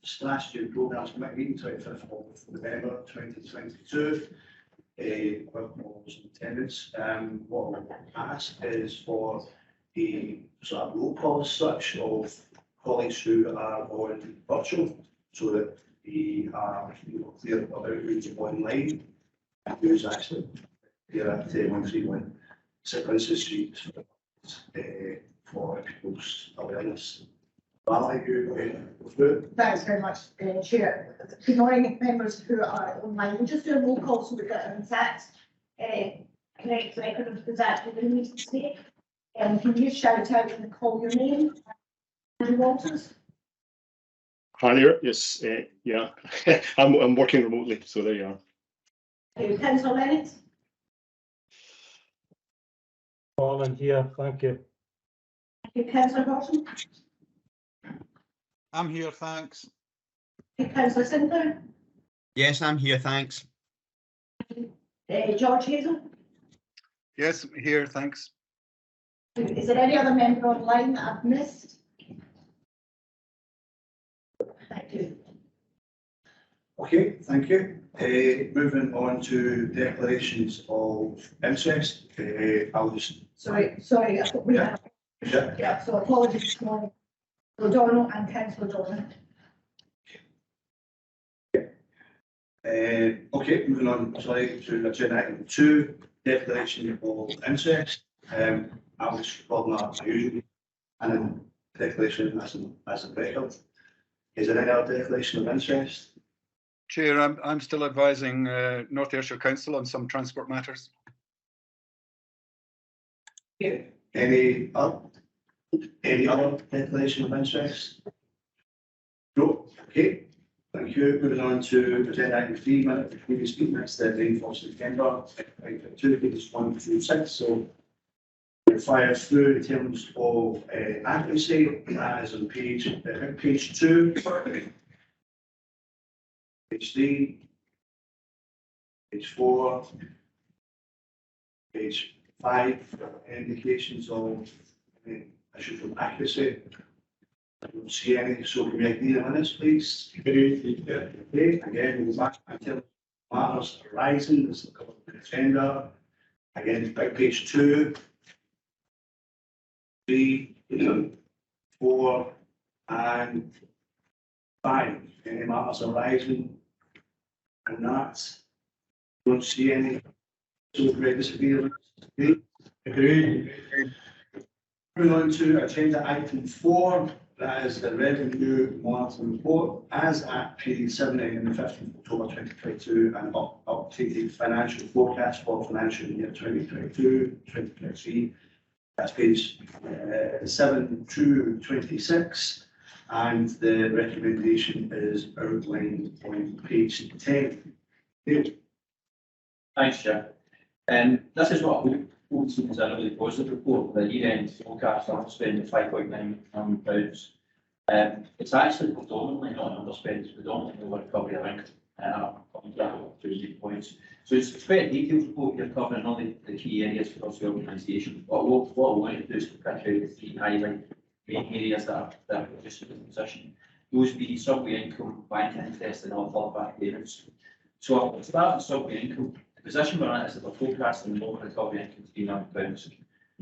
Strategy and Programmes Committee meeting 25th of November 2022. Welcome all those in attendance. What I'll ask is for a sort of roll call as such of colleagues who are on virtual, so that we are clear about who's online and who's actually here at 131 Princess Street for people's awareness. Thanks very much, Chair. Good morning, members who are online. We'll just do a roll call so we've got an exact correct record of exactly the meeting today. Can you shout out and call your name? Andrew Walters. Hi there. Yes, yeah. I'm working remotely, so there you are. Councillor Lennox. All in here, thank you. Councillor Horton. I'm here, thanks. Councillor Sinclair. Yes, I'm here, thanks. George Hazel. Yes, here, thanks. Is there any other member online that I've missed? Thank you. Okay, thank you. Moving on to declarations of interest. I'll just. Sorry, I thought we had. Yeah, so apologies this morning. O'Donnell and Councillor Donnell. Okay, moving on to agenda item 2, declaration of interest. I'll just call that my usual, and then declaration as a record. Is there any other declaration of interest? Chair, I'm still advising North Ayrshire Council on some transport matters. Yeah. Any other declaration of interest? No. Okay. Thank you. Moving on to agenda item 3, minute of previous meeting. That's the 9th September 2022, pages 1 through 6. So fire through in terms of accuracy. That is on page 2, page 3, page 4, page 5. Indications of issue from accuracy. I don't see any, so can we agree on this, please? Okay, again, we'll go back until matters arising. This is a couple of agenda. Again, back page 2, 3, 4, and 5. Any matters arising? And that, don't see any. So we disagree. Agreed. Moving on to agenda item 4, that is the revenue monitoring report as at period 70 on the 15th of October 2022 and updated financial forecast for financial year 2022-2023. That's page 7 to 26, and the recommendation is outlined on page 10. Thanks, Chair. This is what we see as a really positive report. The year-end forecast underspend of £5.9 million. It's actually predominantly not an underspend, it's predominantly over recovery of income. Points. So it's quite a detailed report. You're covering all the key areas for the organisation. What I want to do is to pick out the 3 highlight main areas that are reducing the position. Those being subway income, bank interest, and all third-party payments. So I'll start with subway income. The position we're at is that we're forecasting lower recovery income to be £9.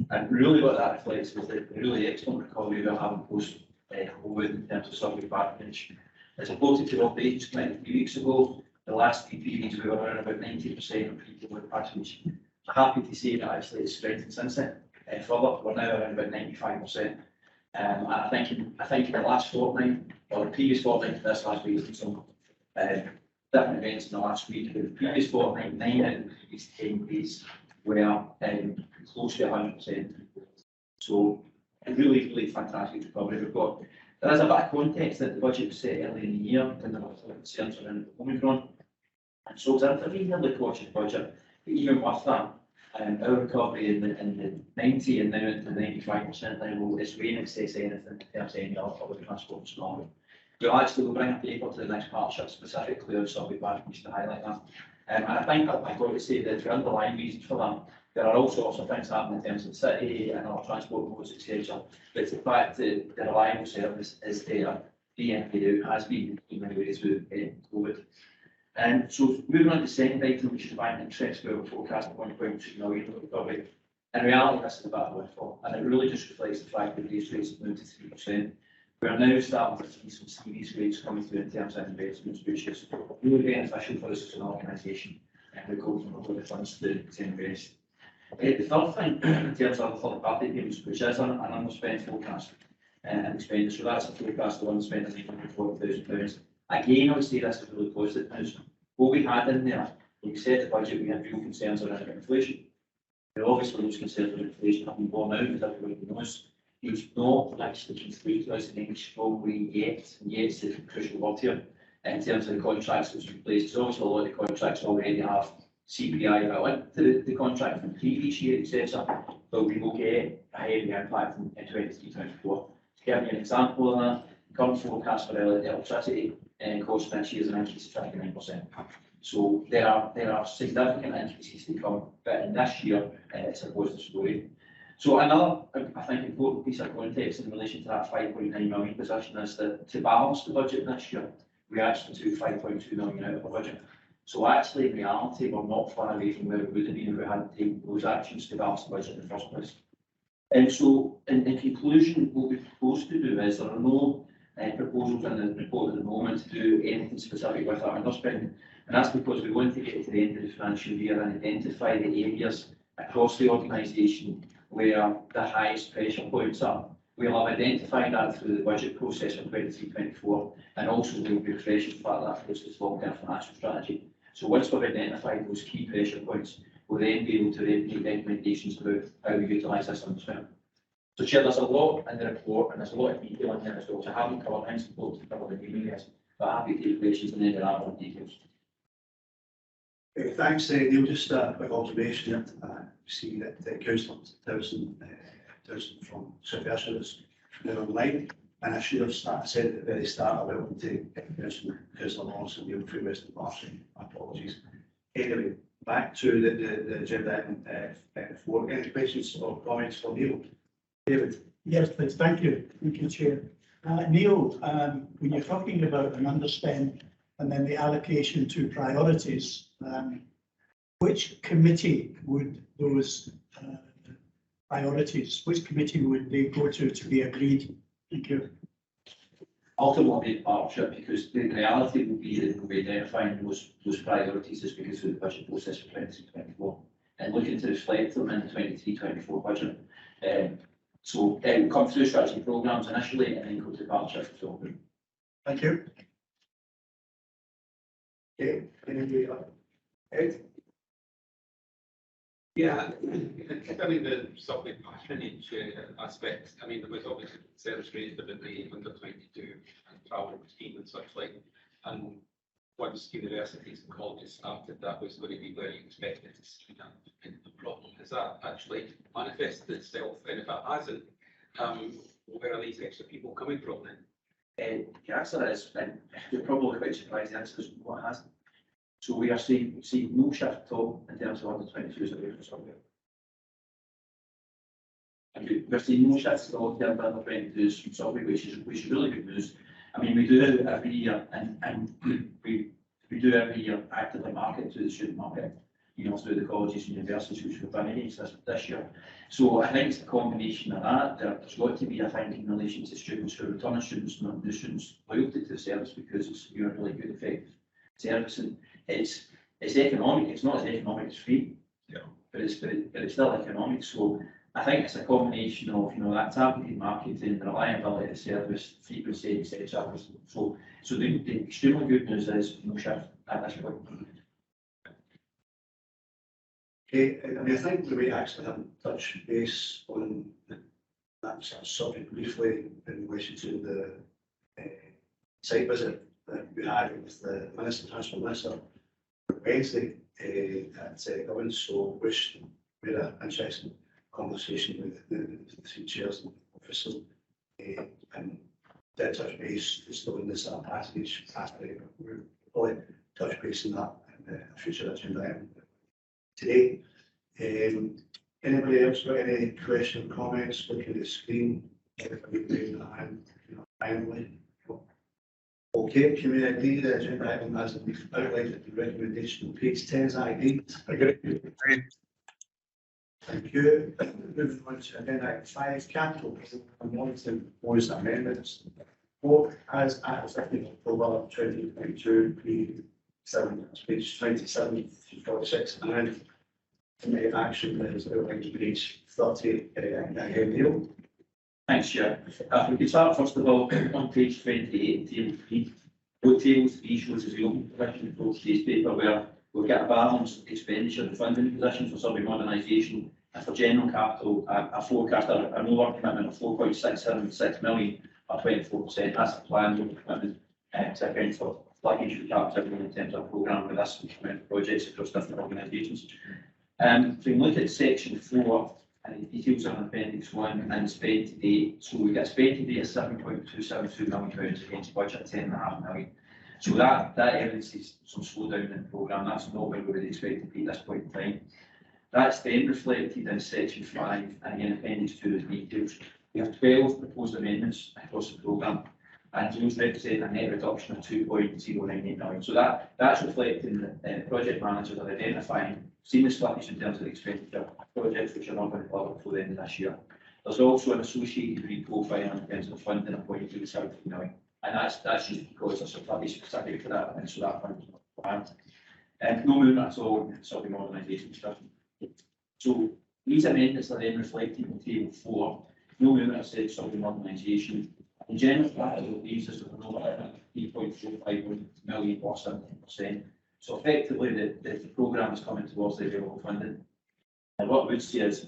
And really what that reflects is the really excellent recovery we're having post-COVID in terms of subway patronage. As reported to the operations committee a few weeks ago, the last 3 periods we were around about 90% of pre-COVID patronage. I'm happy to say that actually it's strengthened since then. Further, we're now around about 95%. And I think in the last fortnight, or the previous fortnight to this last week, some different events in the last week. The previous fortnight, 9 out of the previous 10 days were close to 100%. So a really fantastic recovery we've got. There is a bit of context that the budget was set early in the year when there were concerns around Omicron. And so it's a reasonably cautious budget. But even with that, our recovery in the 90 and now into the 95% level is way in excess of anything in terms of any other public transport in Scotland. We'll bring a paper to the next partnership specifically on subway patronage to highlight that. And I think I've got to say that the underlying reasons for that, there are all sorts of things happening in terms of the city and our transport modes, etc. But the fact that the reliable service is there being paid out has been in many ways with COVID. And so moving on to the second item, which is bank interest, where we're forecasting 1.2 million recovery. In reality, this is a bit of a windfall, and it really just reflects the fact that base rates have moved to 3%. We are now starting to see some serious rates coming through in terms of investments, which is really beneficial for us as an organisation, and we're going from the funds to invest. The third thing, in terms of the third party payments, which is an underspent forecast and expenditure, so that's a forecast of underspent of £940,000. Again, I would say this is really positive news. What we had in there, when we set the budget, we had real concerns around inflation. Obviously, those concerns with inflation have been borne out, as everybody knows. It's not actually come through to us in any strong way yet, and yet it's the crucial word here in terms of the contracts that's in place. Because obviously, a lot of the contracts already have CPI linked to the contract from the previous year, etc. But we will get a heavy impact in 2023-24. To give you an example of that, current forecast for electricity cost next year is an increase of 29%. So there are significant increases to come, but in this year it's a positive story. So another, I think, important piece of context in relation to that 5.9 million position is that to balance the budget this year, we actually took 5.2 million out of the budget. So actually, in reality, we're not far away from where we would have been if we hadn't taken those actions to balance the budget in the first place. And so, in conclusion, what we propose to do is there are no proposals in the report at the moment to do anything specific with our underspend. And that's because we want to get to the end of the financial year and identify the areas across the organisation where the highest pressure points are. We'll have identified that through the budget process for 23-24, and also we'll be refreshing part of that process long-term financial strategy. So once we've identified those key pressure points, we'll then be able to make recommendations about how we utilise this underspend. So, Chair, there's a lot in the report, and there's a lot of detail in there as well. So I haven't covered things to cover the areas, but happy to take questions and then there are more details. Thanks, Neil. Just a quick observation. See that Councillor Dowson from South Ayrshire is now online, and I should have said at the very start, I welcome to Councillor Lawrence and Neil from Western Marshall. Apologies. Anyway, back to the agenda item 4. Any questions or comments for Neil? David? Yes, please. Thank you. Thank you, Chair. Neil, when you're talking about an underspend and then the allocation to priorities, which committee would those priorities, which committee would they go to be agreed? Thank you. Ultimately, partnership, because the reality will be that we'll be identifying those priorities as we go through the budget process for 2024 and looking to reflect them in the 23-24 budget. So it will come through strategy programmes initially and then go to partnership as well. Thank you. Okay, anybody else? Ed? Yeah, concerning the sort of patronage aspect, I mean, there was obviously concerns raised about the under 22 and travel scheme and such like, and once universities and colleges started, that was going to be where you expected to see that the problem. Has that actually manifested itself? And if it hasn't, where are these extra people coming from then? The answer is, and you're probably quite surprised, the answer is what hasn't. So we are seeing no shift at all in terms of under 22s away from somewhere. And we're seeing no shift at all in terms of under 22s from somewhere, which is really good news. I mean, we do it every year, and we do every year actively market to the student market, you know, through the colleges and universities, which we've done this year. So I think it's a combination of that. There's got to be, I think, in relation to students who are returning students, not new students, loyalty to the service because it's a really good, effective service. And it's economic. It's not as economic as free, yeah, but it's still economic. So I think it's a combination of, you know, that targeted marketing, the reliability of the service, frequency, etc. So the extremely good news is no shift at this point. Okay, I mean, I think we may actually have touched base on that sort of subject briefly in relation to the site visit that we had with the Transport Minister Wednesday at governance. So which we had an interesting conversation with the three chairs and officers and did touch base just on this passage. We'll probably touch base on that in the future agenda item today. Anybody else got any questions, comments? Looking at the screen, everybody raising their hand, finally. Okay, can we agree the agenda item as outlined at the recommendation on page 10 is agreed? Agree. Thank you. Moving on to agenda item 5, capital and monitoring proposed amendments. Vote as at 2nd October 2022, page 27 to 46, and the action that is outlined on page 30. Neil. Thanks, Chair. We can start first of all on page 28, table 3. What table 3 shows us the open position for today's paper where we've got a balanced expenditure and funding position for survey modernisation and for general capital, a forecast, an over commitment of 4.676 million or 24%. That's the plan commitment to account for sluggish capital in terms of programme with this amount of projects across different organisations. So we look at section 4 and the details on appendix 1 and spend to date. So we get spend to date of £7.272 million against budget of £10.5 million. So that evidences some slowdown in the programme. That's not where we would expect to be at this point in time. That's then reflected in section 5 and again appendix 2 is details. We have 12 proposed amendments across the programme and those represent a net reduction of 2.098 million. So that's reflecting that project managers are identifying seamless sluggish in terms of expenditure projects which are not going to deliver before the end of this year. There's also an associated reprofile in terms of funding of 0.270 million, and that's just because there's a study specific to that, and so that fund is not planned. And no movement at all in survey modernisation stuff. So these amendments are then reflected in table 4. No movement as said survey modernisation. In general, that leaves us with an over 3.45 million or 17%. So effectively, the programme is coming towards the available funding. And what we would see is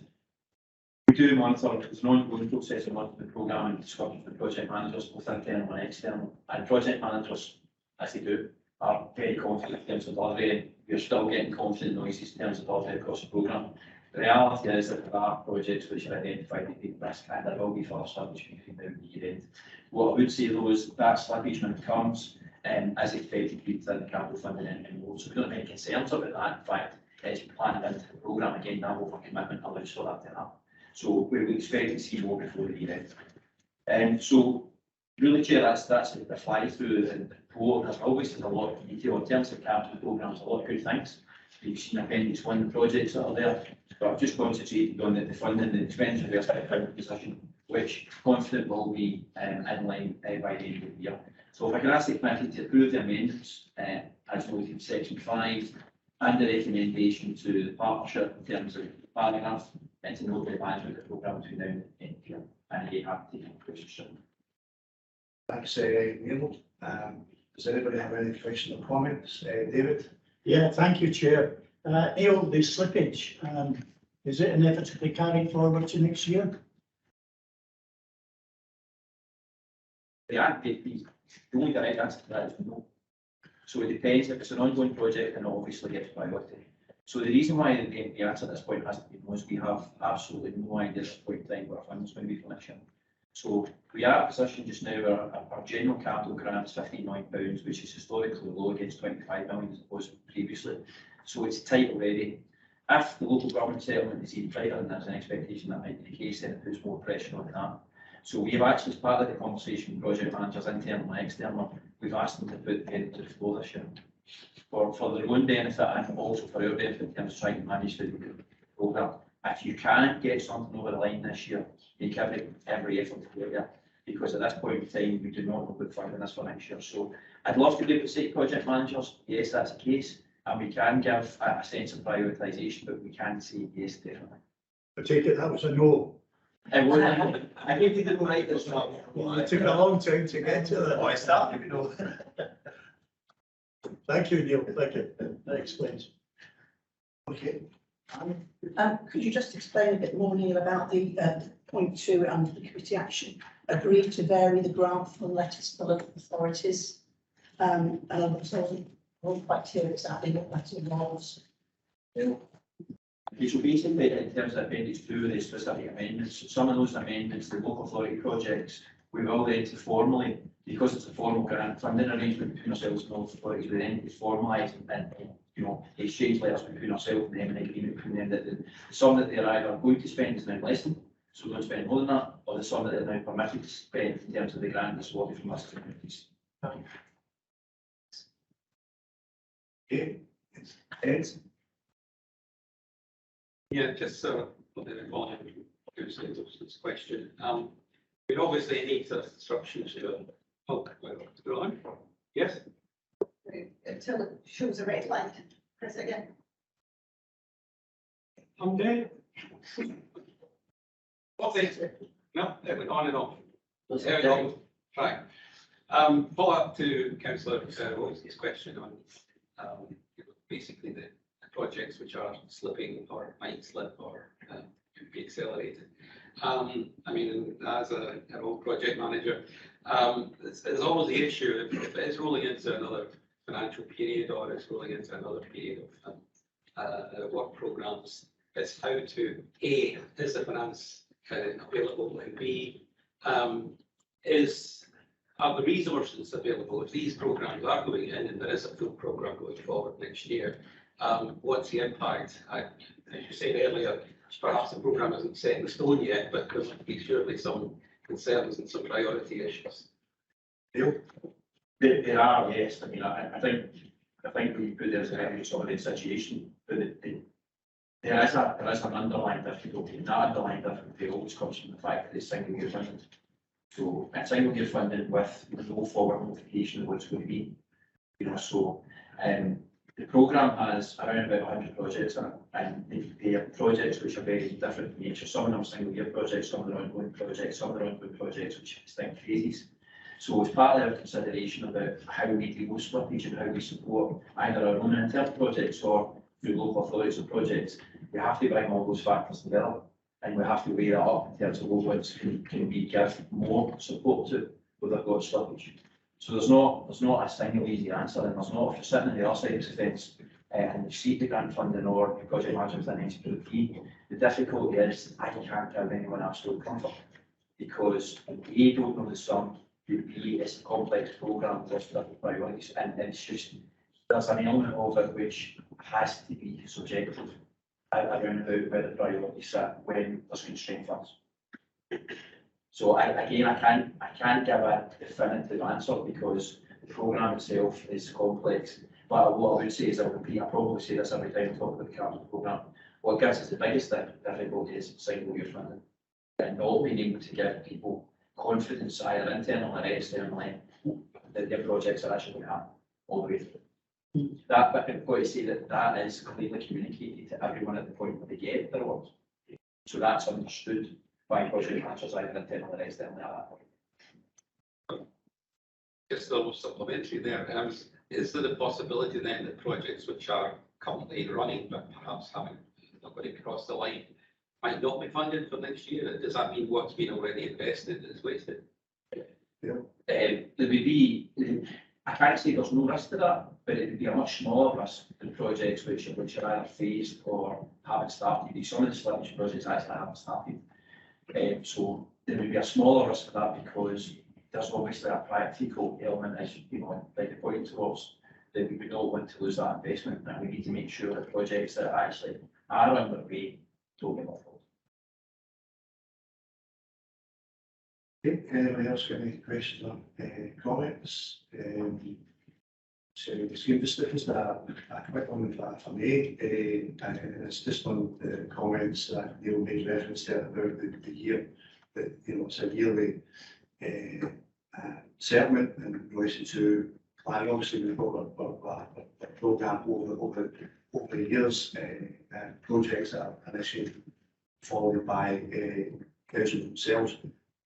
we do monitor, there's an ongoing process of monitoring the programme and discussion with project managers, both internal and external. And project managers, as they do, are very confident in terms of delivery, and we're still getting confident noises in terms of delivery across the programme. The reality is that there are projects which are identified to take risk, and there will be further sluggish between now and the year end. What I would say though is that sluggish when it comes, as expected to be within the capital funding envelope. So we don't have any concerns about that. In fact, it's planned into the programme again, that over commitment allows for that to happen. So we would expect to see more before the year end. And so really, Chair, that's the fly through the report. There's obviously a lot of detail in terms of capital programmes, a lot of good things. You've seen appendix 1, the projects that are there, but I've just concentrated on the funding, the expenditure versus account position, which confident will be in line by the end of the year. So if I can ask the committee to approve the amendments as noted in section 5 and the recommendation to the partnership in terms of paragraph and to note the management of the programme between now and the end of the year. And again, happy to take questions. Thanks, Neil. Does anybody have any questions or comments? David? Yeah, thank you, Chair. Neil, the slippage, is it inevitably carried forward to next year? The only direct answer to that is no. So it depends if it's an ongoing project, and obviously gets priority. So the reason why the answer at this point hasn't been no is we have absolutely no idea at this point in time what our funding is going to be for next year. So we are at a position just now where our general capital grant is £15 million, which is historically low against 25 million as opposed to previously. So it's tight already. If the local government settlement is even tighter, and there's an expectation that might be the case, then it puts more pressure on that. So we have actually, as part of the conversation with project managers, internal and external, we've asked them to put the to the floor this year for their own benefit and also for our benefit in terms of trying to manage the programme. If you can't get something over the line this year, make every effort to get there, because at this point in time, we do not know what funding is for next year. So I'd love to be able to say to project managers, yes, that's the case, and we can give a sense of prioritisation, but we can't say yes, definitely. I take it that was a no. I gave you the right this time. Well, it took a long time to get to that. Oh, I started, you know. Thank you, Neil. Thank you. That explains. Okay. Could you just explain a bit more, Neil, about the point 2 under the committee action? Agree to vary the grant from letters for local authorities. And I wasn't quite clear exactly what that involves. Okay, so basically, in terms of appendix 2, the specific amendments, some of those amendments, the local authority projects, we will then to formally, because it's a formal grant funding arrangement between ourselves and local authorities, we then formalise and exchange letters between ourselves and them, and agreement between them that the sum that they're either going to spend is now less than, so we don't spend more than that, or the sum that they're now permitted to spend in terms of the grant is awarded from us to communities. Okay, Ed? Yeah, just following this question. We obviously need instructions to, oh, well, to go on. Yes? Until it shows a red light, press it again. I'm dead. Okay, no, it went on and off. There we go. Right. Follow up to Councillor Rosie's question on basically the projects which are slipping or might slip or could be accelerated. I mean, as an old project manager, there's always the issue if it is rolling into another financial period or it's rolling into another period of work programs. It's how to A, is the finance available, and B, are the resources available if these programs are going in and there is a full program going forward next year. What's the impact? As you said earlier, perhaps the program isn't set in stone yet, but there might be surely some concerns and some priority issues. There are, yes. I mean, I think we put there as a very solid situation, but there is an underlying difficulty, and that underlying difficulty always comes from the fact that it's single year funding. So it's single year funding with no forward notification of what it's going to be. You know, so the programme has around about 100 projects in it, and they are projects which are very different in nature. Some of them are single year projects, some of them are ongoing projects, some of them are ongoing projects which are distinct phases. So as part of our consideration about how we deal with slippage and how we support either our own internal projects or through local authorities or projects, we have to bring all those factors together, and we have to weigh that up in terms of what ones can we give more support to where they've got slippage. So there's not a single easy answer, and there's not, if you're sitting on the other side of the fence and you see the grant funding or your project manager with an SPT, the difficulty is I can't give anyone absolute comfort because A, don't know the sum, B, it's a complex programme with different priorities, and it's just, there's an element of it which has to be subjective around about where the priorities sit when there's constraint funds. So I can't give a definitive answer because the programme itself is complex. But what I would say is, I probably say this every time I talk about the capital programme. What gives us the biggest difficulty is single year funding, and not being able to give people confidence either internally or externally that their projects are actually going to happen all the way through. That, but I've got to say that is clearly communicated to everyone at the point where they get their awards. So that's understood by project managers either internally or externally at that point. Just almost supplementary there. Is there the possibility then that projects which are currently running but perhaps haven't not going to cross the line might not be funded for next year? Does that mean what's been already invested is wasted? Yeah. There would be, I can't say there's no risk to that, but it would be a much smaller risk than projects which are either phased or haven't started. Some of the slippage projects actually haven't started. So there would be a smaller risk of that because there's obviously a practical element, as you know, like the point towards, that we would not want to lose that investment, and we need to make sure that projects that actually are underway don't get off. Okay, anyone else got any questions or comments? So it's just a quick one for me, and it's just on the comments that Neil made reference to about the year, that, you know, it's a yearly settlement in relation to planning. Obviously, we've got a programme over the years, projects that are initially followed by council themselves.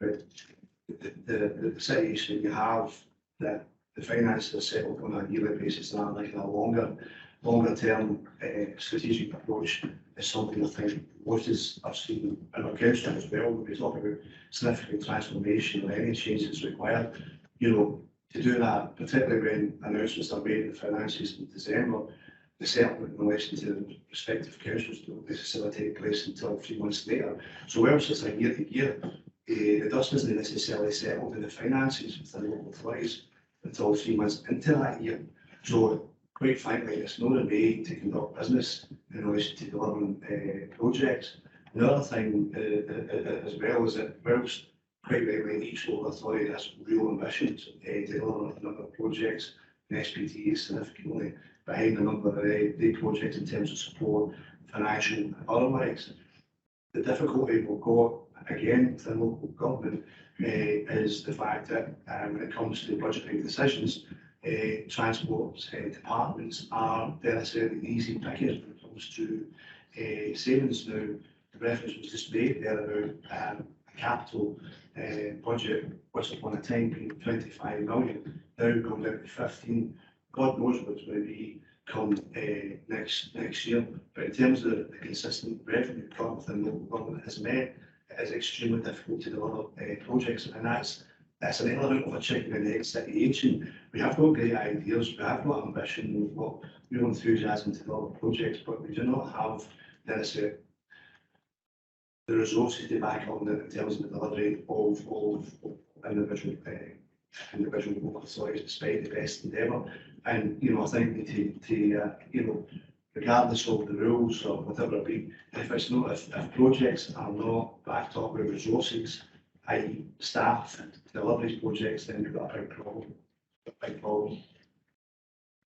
But the situation you have that the finances are settled on a yearly basis, and like a longer term strategic approach is something I think most is I've seen in our council as well. When we talk about significant transformation or any changes required, you know, to do that, particularly when announcements are made in the finances in December, the settlement in relation to the respective councils don't necessarily take place until 3 months later. So whilst it's a year to year, the dust isn't necessarily settled in the finances within local authorities until 3 months into that year. So quite frankly, it's not a way to conduct business in relation to delivering projects. The other thing as well is that whilst quite rightly each local authority has real ambitions to deliver a number of projects and SPT significantly, behind a number of the projects in terms of support, financial and otherwise. The difficulty we've got, again, within local government, is the fact that when it comes to budgeting decisions, transport departments are necessarily easy pickers when it comes to savings. Now, the reference was just made there about a capital budget, once upon a time being 25 million, now come down to 15. God knows what's going to be come next year. But in terms of the consistent revenue cut within local government has meant it is extremely difficult to deliver projects, and that's an element of a chicken and egg situation. We have got great ideas, we have got ambition, we've got real enthusiasm to develop projects, but we do not have necessarily the resources to back up in terms of the delivery of individual local authorities, despite the best endeavour. And I think to regardless of the rules or whatever it be, if projects are not backed up with resources, i.e. staff to deliver these projects, then we've got a big problem.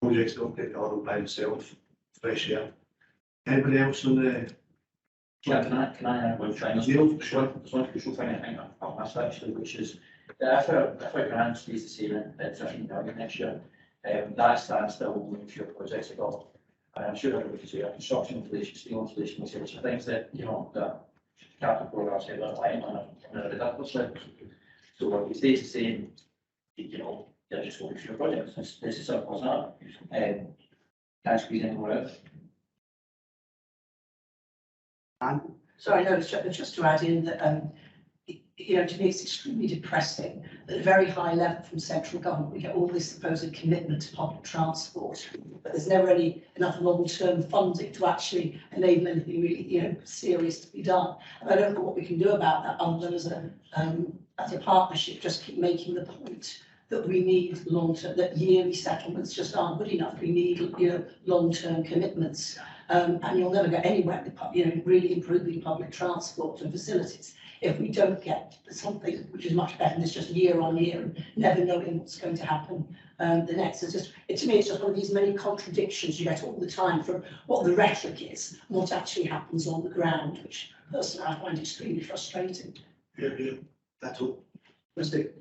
Projects don't get delivered by themselves. Fresh air. Anybody else on the? Yeah, can I add one thing? There's one crucial thing I think I'll ask actually, which is that if our grant stays the same at 15 million next year, that stands still only for projects at all. And I'm sure everybody could say construction inflation, steel inflation, which are things that, the capital programs say they're relying on a ridiculously. So if it stays the same, they're just going through projects. It's as simple as that. Can't squeeze any more out. Sorry, no, just to add in that, to me, it's extremely depressing that at a very high level from central government, we get all this supposed commitment to public transport, but there's never enough long-term funding to actually enable anything really, serious to be done. And I don't know what we can do about that other than as a partnership, just keep making the point that we need long-term, that yearly settlements just aren't good enough. We need, long-term commitments. And you'll never get anywhere with, really improving public transport and facilities if we don't get something which is much better than this just year on year and never knowing what's going to happen the next. To me, it's just one of these many contradictions you get all the time from what the rhetoric is and what actually happens on the ground, which personally I find extremely frustrating. Yeah, that's all. Mistake.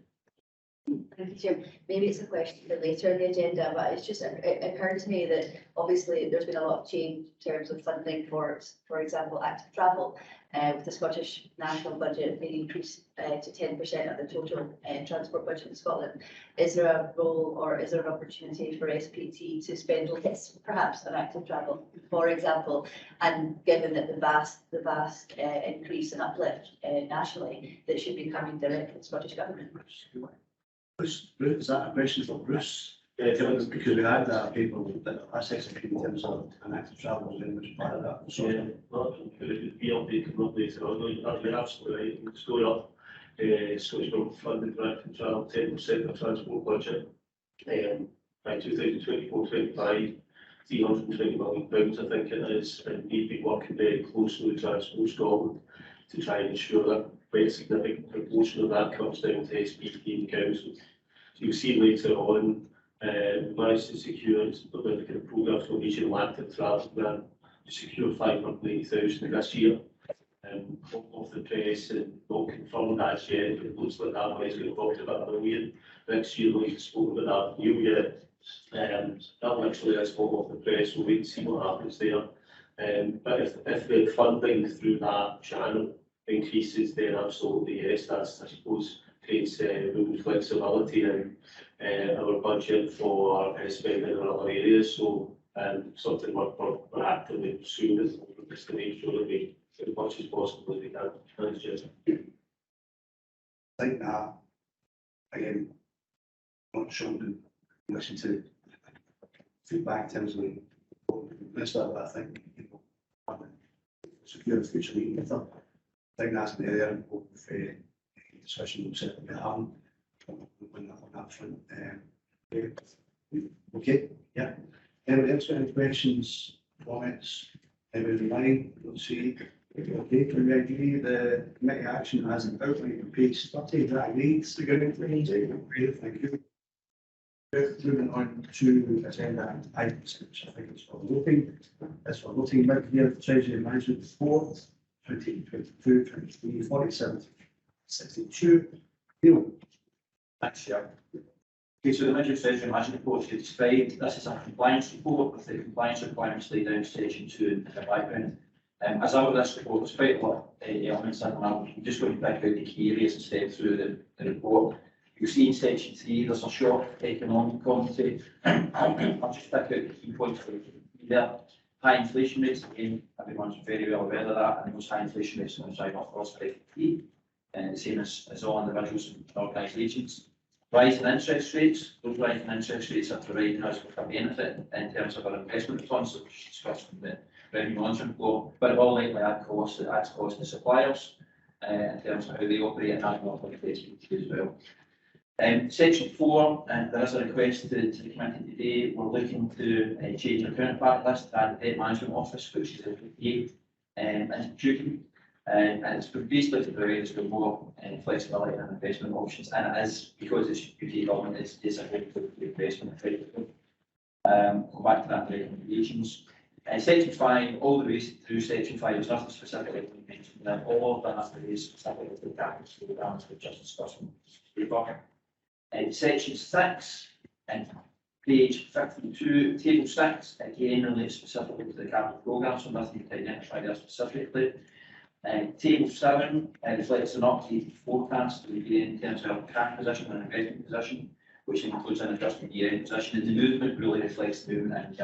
Maybe it's a question for later in the agenda, but it occurred to me that obviously there's been a lot of change in terms of funding for example, active travel, with the Scottish national budget being increased to 10% of the total transport budget in Scotland. Is there a role or is there an opportunity for SPT to spend less perhaps on active travel, for example, and given that the vast increase in uplift nationally that should be coming directly from the Scottish Government? Bruce, is that a question for Bruce? Yeah, because we had that paper that last SPT in terms of an active travel was very much part of that. So yeah, not be updated later on. You're absolutely right. It's going up. Scottish Government funded for active travel 10% of transport budget. By 2024-25, £320 million, I think it is, and we've been working very closely with Transport Scotland to try and ensure that quite a significant proportion of that comes down to SPT and council. So you'll see later on, we managed to secure the kind of programme for regional active travel grant to secure 580,000 this year. Off the press and not confirmed that yet, it looks like that money's going to go up to about £1 million next year. Like spoke about that new yet. That literally is off the press. We'll wait and see what happens there. But if the funding through that channel increases, then absolutely yes, that's, I suppose, creates room flexibility in our budget for spending in other areas. So something we're actively pursuing is to make sure that we, as much as possible, as we can. Thanks, Jason. I think that, again, not sure to listen to feedback in terms of this, but I think, secure the future meeting with them. I think that's the area of discussion we'll certainly be having on that front. Okay, yeah. Anybody else got any questions, comments? Anybody in line? Let's see. Okay, can we agree the committee action as an outline on page 30? That agreed. Great, thank you. Moving on to agenda items, which I think is for voting. As for voting, mid-year Treasury Management Report, 2022-23, 47, 62. Neil. Thanks, Chair. Okay, so the Measure Treasury Management Report is described. This is a compliance report with the compliance requirements laid down in section 2 in the background. As I would this report, there's quite a lot of elements in there. I'm just going to pick out the key areas and step through the report. You'll see in section 3 there's a short economic commentary. I'll just pick out the key points for there. High inflation rates, again, everyone's very well aware of that, and those high inflation rates are going to drive up costs for SPT, and the same as all individuals and organisations. Rise in interest rates, those rising interest rates are providing us with a benefit in terms of our investment returns, which is discussed in the revenue management law, but it will likely add cost, it adds cost to suppliers in terms of how they operate, and that will affect SPT as well. Section 4, there is a request to the committee today. We're looking to change our counterpart list to add the debt management office, which is a SPT institution. And it's basically to provide us with more flexibility and investment options. And it is, because it's UK government, it's a good investment effectively. Go back to that recommendations. Section 5, all the way through section 5, there's nothing specifically mentioned. Now, all of that is specifically the capital programs we've just discussed before. Section 6 and page 52, table 6, again relates specifically to the capital programme, so nothing to identify there specifically. Table 7 reflects an updated forecast to the in terms of our cash position and investment position, which includes an adjusted year-end position, and the movement really reflects the movement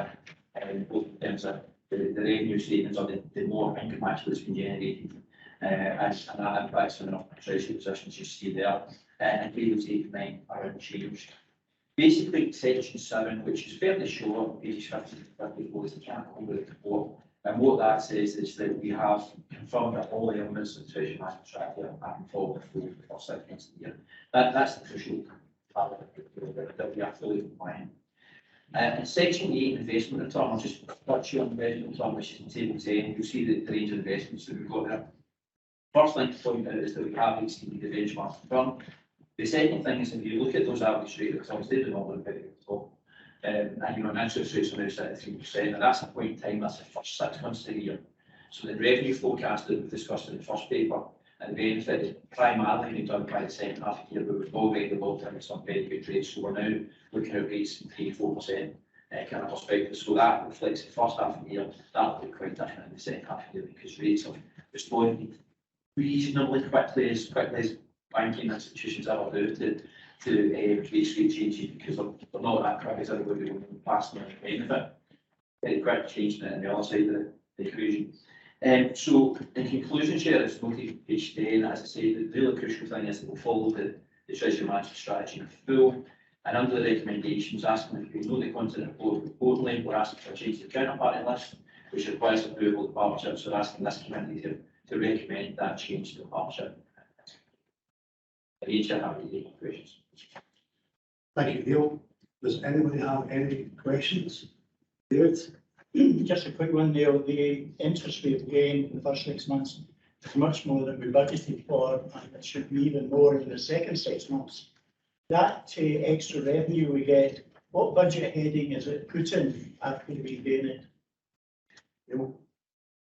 in both in terms of the revenue statements or the more income actually that's been generated, and that impacts on our treasury positions you see there. And tables 8 and 9 are unchanged. Basically, section 7, which is fairly short, pages 50 to 54, is the capital report. And what that says is that we have confirmed that all elements of the treasury management strategy are involved for the first 6 months of the year. That's the crucial part of it, that we are fully compliant. In section 8, investment return, I'll just touch on investment return, which is in table 10. You'll see the range of investments that we've got there. First thing to point out is that we have exceeded the benchmark return. The second thing is if you look at those average rates, because obviously they're not very good at all, and interest rates are now set at 3%, and that's a point in time, that's the first 6 months of the year. So the revenue forecast that we discussed in the first paper, and the benefit is primarily being done by the second half of the year, but we've already looked at some very good rates, so we're now looking at rates in 3-4% kind of perspective. So that reflects the first half of the year, that'll be quite different in the second half of the year because rates have responded reasonably quickly as banking institutions ever do to base rate changes, because they're not that quick as everybody will pass them the benefit. Very quick change in the other side of the equation. So in conclusion, Chair, it's noted page 10, as I say, the really crucial thing is that we'll follow the treasury management strategy in full. And under the recommendations, asking if you know the content of board reporting, we're asking for a change to the counterparty list, which requires approval of the partnership. So we're asking this committee to recommend that change to the partnership. Each have any questions. Thank you, Neil. Does anybody have any questions? David? Just a quick one, Neil. The interest rate gain in the first 6 months is much more than we budgeted for, and it should be even more in the second 6 months. That extra revenue we get, what budget heading is it put in after we gain it?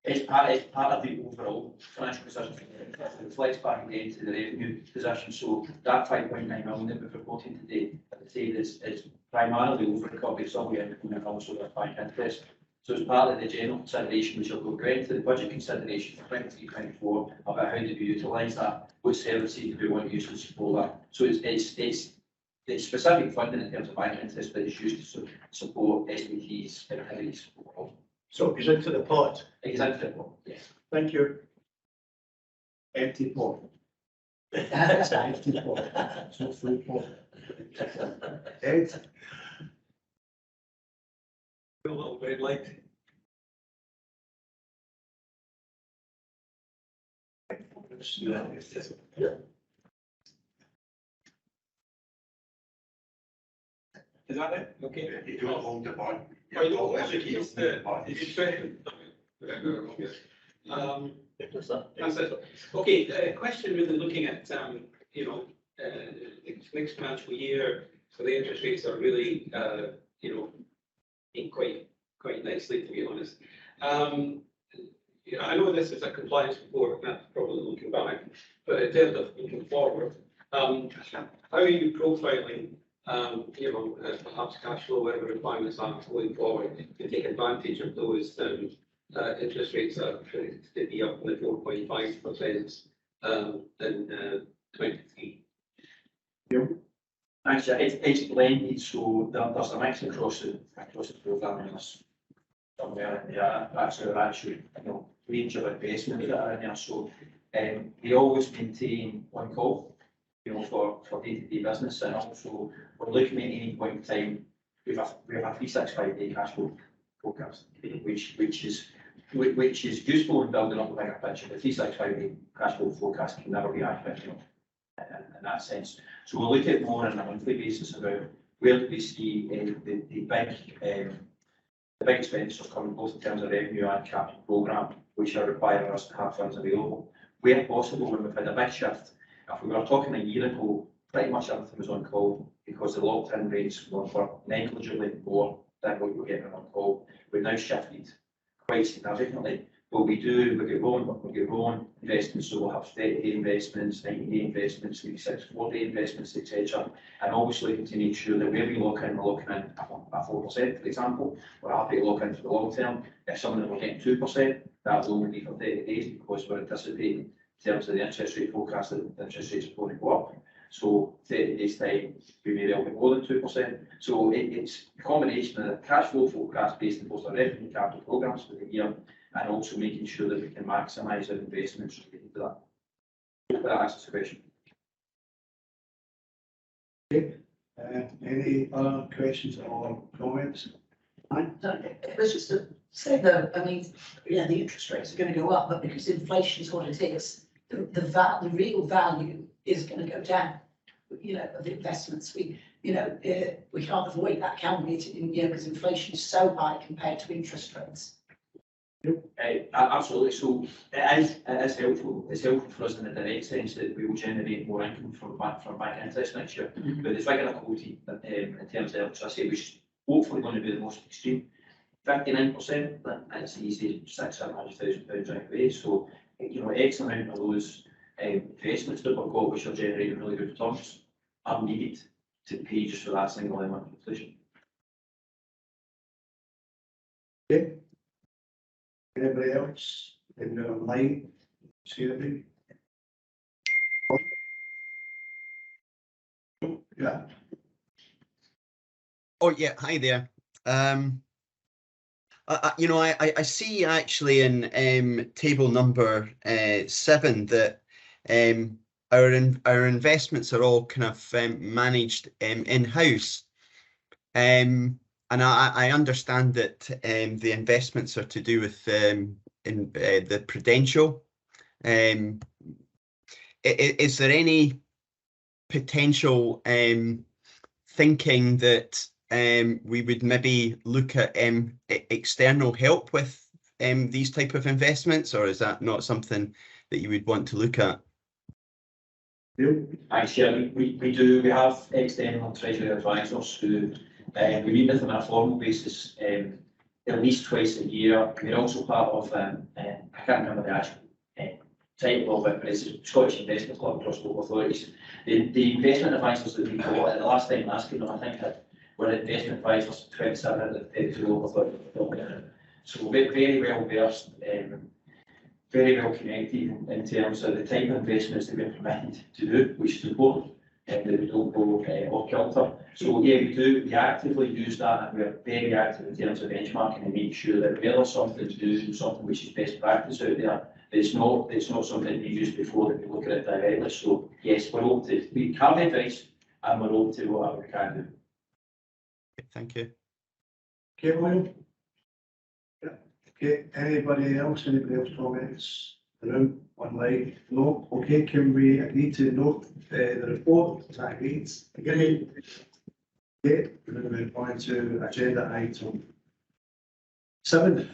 It's part of the overall financial position. It reflects back again to the revenue position. So that 5.9 million that we've reported today, I would say it's primarily over recovery, so we have also the bank interest. So it's part of the general consideration, which will go great to the budget consideration for 23-24 about how do we utilise that, what services do we want to use to support that. So it's specific funding in terms of bank interest, but it's used to support SPT's activities overall. So it goes into the pot. Exactly. Yes. Thank you. Empty pot. It's an empty pot. It's not full pot. Ed? A little red light. Is that it? Okay. You don't hold the bond. I know, it's that's it. Okay, question really looking at, next financial year, So the interest rates are really, you know, in quite nicely, to be honest. You know, I know this is a compliance report, and that's probably looking back, but in terms of looking forward, how are you profiling, you know, perhaps cash flow, whatever requirements are going forward to take advantage of those interest rates that are predicted to be up to 4.5% in 23? Actually, it's blended, so there's a mix across the programme, and there's somewhere in there, actually, you know, range of investments that are in there, so we always maintain on call, you know, for day-to-day business, and also we're looking at any point in time, we have a 365-day cash flow forecast, which is useful in building up a bigger picture. The 365-day cash flow forecast can never be accurate, you know, in that sense. So we'll look at more on a monthly basis about where do we see the big expenditures coming, both in terms of revenue and capital programme, which are requiring us to have funds available. Where possible, when we've had a big shift, if we were talking a year ago, pretty much everything was on call because the locked-in rates were negligibly more than what we were getting on call. We've now shifted quite significantly. But we get rolling investments, so we'll have 30-day investments, 90-day investments, 40-day investments, etc. And obviously looking to make sure that where we lock in, we're locking in at 4%, for example. We're happy to lock in for the long term. If someone that we're getting 2%, that will only be for 30 days because we're anticipating in terms of the interest rate forecast that the interest rates are going to go up. So 30 days time, we may well be more than 2%. So it's a combination of the cash flow forecast based on both our revenue and capital programmes for the year, and also making sure that we can maximise our investments related to that. Hope that answers the question. Okay. Any other questions or comments? It was just to say that, I mean, yeah, the interest rates are going to go up, but because inflation is what it is, the real value is going to go down. You know, of investments, we can't avoid that, can we? You know, because inflation is so high compared to interest rates. Absolutely. So it is helpful. It's helpful for us in the direct sense that we will generate more income from bank interest next year. But the figure I quoted in terms of electricity, which is hopefully going to be the most extreme, 59%. That's easy, £600,000 right away. So you know, X amount of those investments that we've got, which are generating really good returns, are needed to pay just for that single element of inflation. Okay. Anybody else in the line? See anything? Yeah. Oh yeah, hi there. You know, I see actually in table number 7 that our investments are all kind of managed in-house. And I understand that the investments are to do with the Prudential. Is there any potential thinking that we would maybe look at external help with these type of investments, or is that not something that you would want to look at? Actually, we do. We have external treasury advisors who we meet with them on a formal basis at least twice a year. We're also part of, I can't remember the actual title of it, but it's a Scottish Investment Club across local authorities. The investment advisors that we got, the last time asking them, I think that were investment advisors 27 out of the 32 local authorities. So very well versed, very well connected in terms of the type of investments that we're permitted to do, which is important, and that we don't go off kilter. So yeah, we actively use that, and we're very active in terms of benchmarking and making sure that where there's something to do, something which is best practice out there, it's not something we used before that we look at it directly. So yes, we're open to, we have advice and we're open to whatever we can do. Thank you. Okay, William? Yeah. Okay, anybody else comments in the room, online? No? Okay, can we agree to note the report? Is that agreed? Agreed. Okay, we're going to move on to agenda item 7.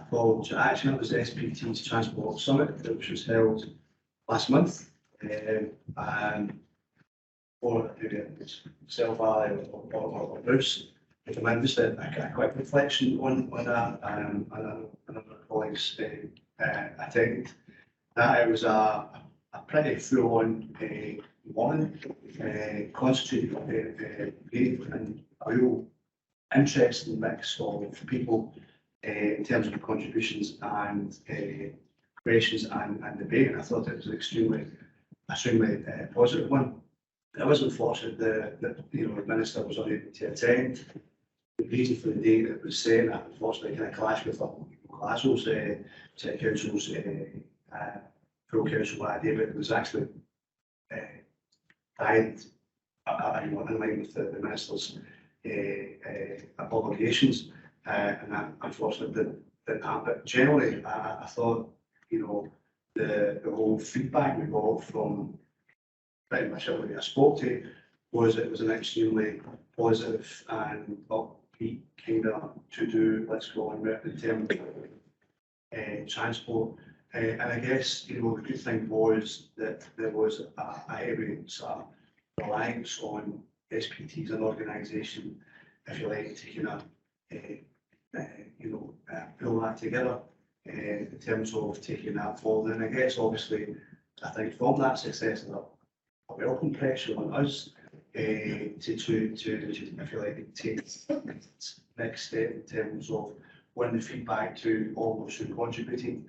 Called action. It was the SPT's Transport Summit, which was held last month. And or Self Valley or Bruce. If I'm just a quick reflection on that, and other colleagues attended, that it was a pretty full-on morning, constituted and a real interesting mix of people in terms of contributions and questions and debate. And I thought it was an extremely positive one. It was unfortunate that the minister was unable to attend. The reason for the date it was set, unfortunately, kind of clashed with Glasgow's City Council's full council idea, but it was actually tied in line with the minister's obligations, and that unfortunately didn't happen. But generally, I thought, the whole feedback we got from pretty much everybody I spoke to was it was an extremely positive and upbeat kind of to-do, let's go on with in terms of transport. And I guess, the good thing was that there was a heavy sort of reliance on SPT as an organisation, if you like, to kind of, pull that together in terms of taking that forward. And I guess, obviously, I think from that success, a welcome pressure on us to if you like, take next step in terms of winning the feedback to all those who contributed.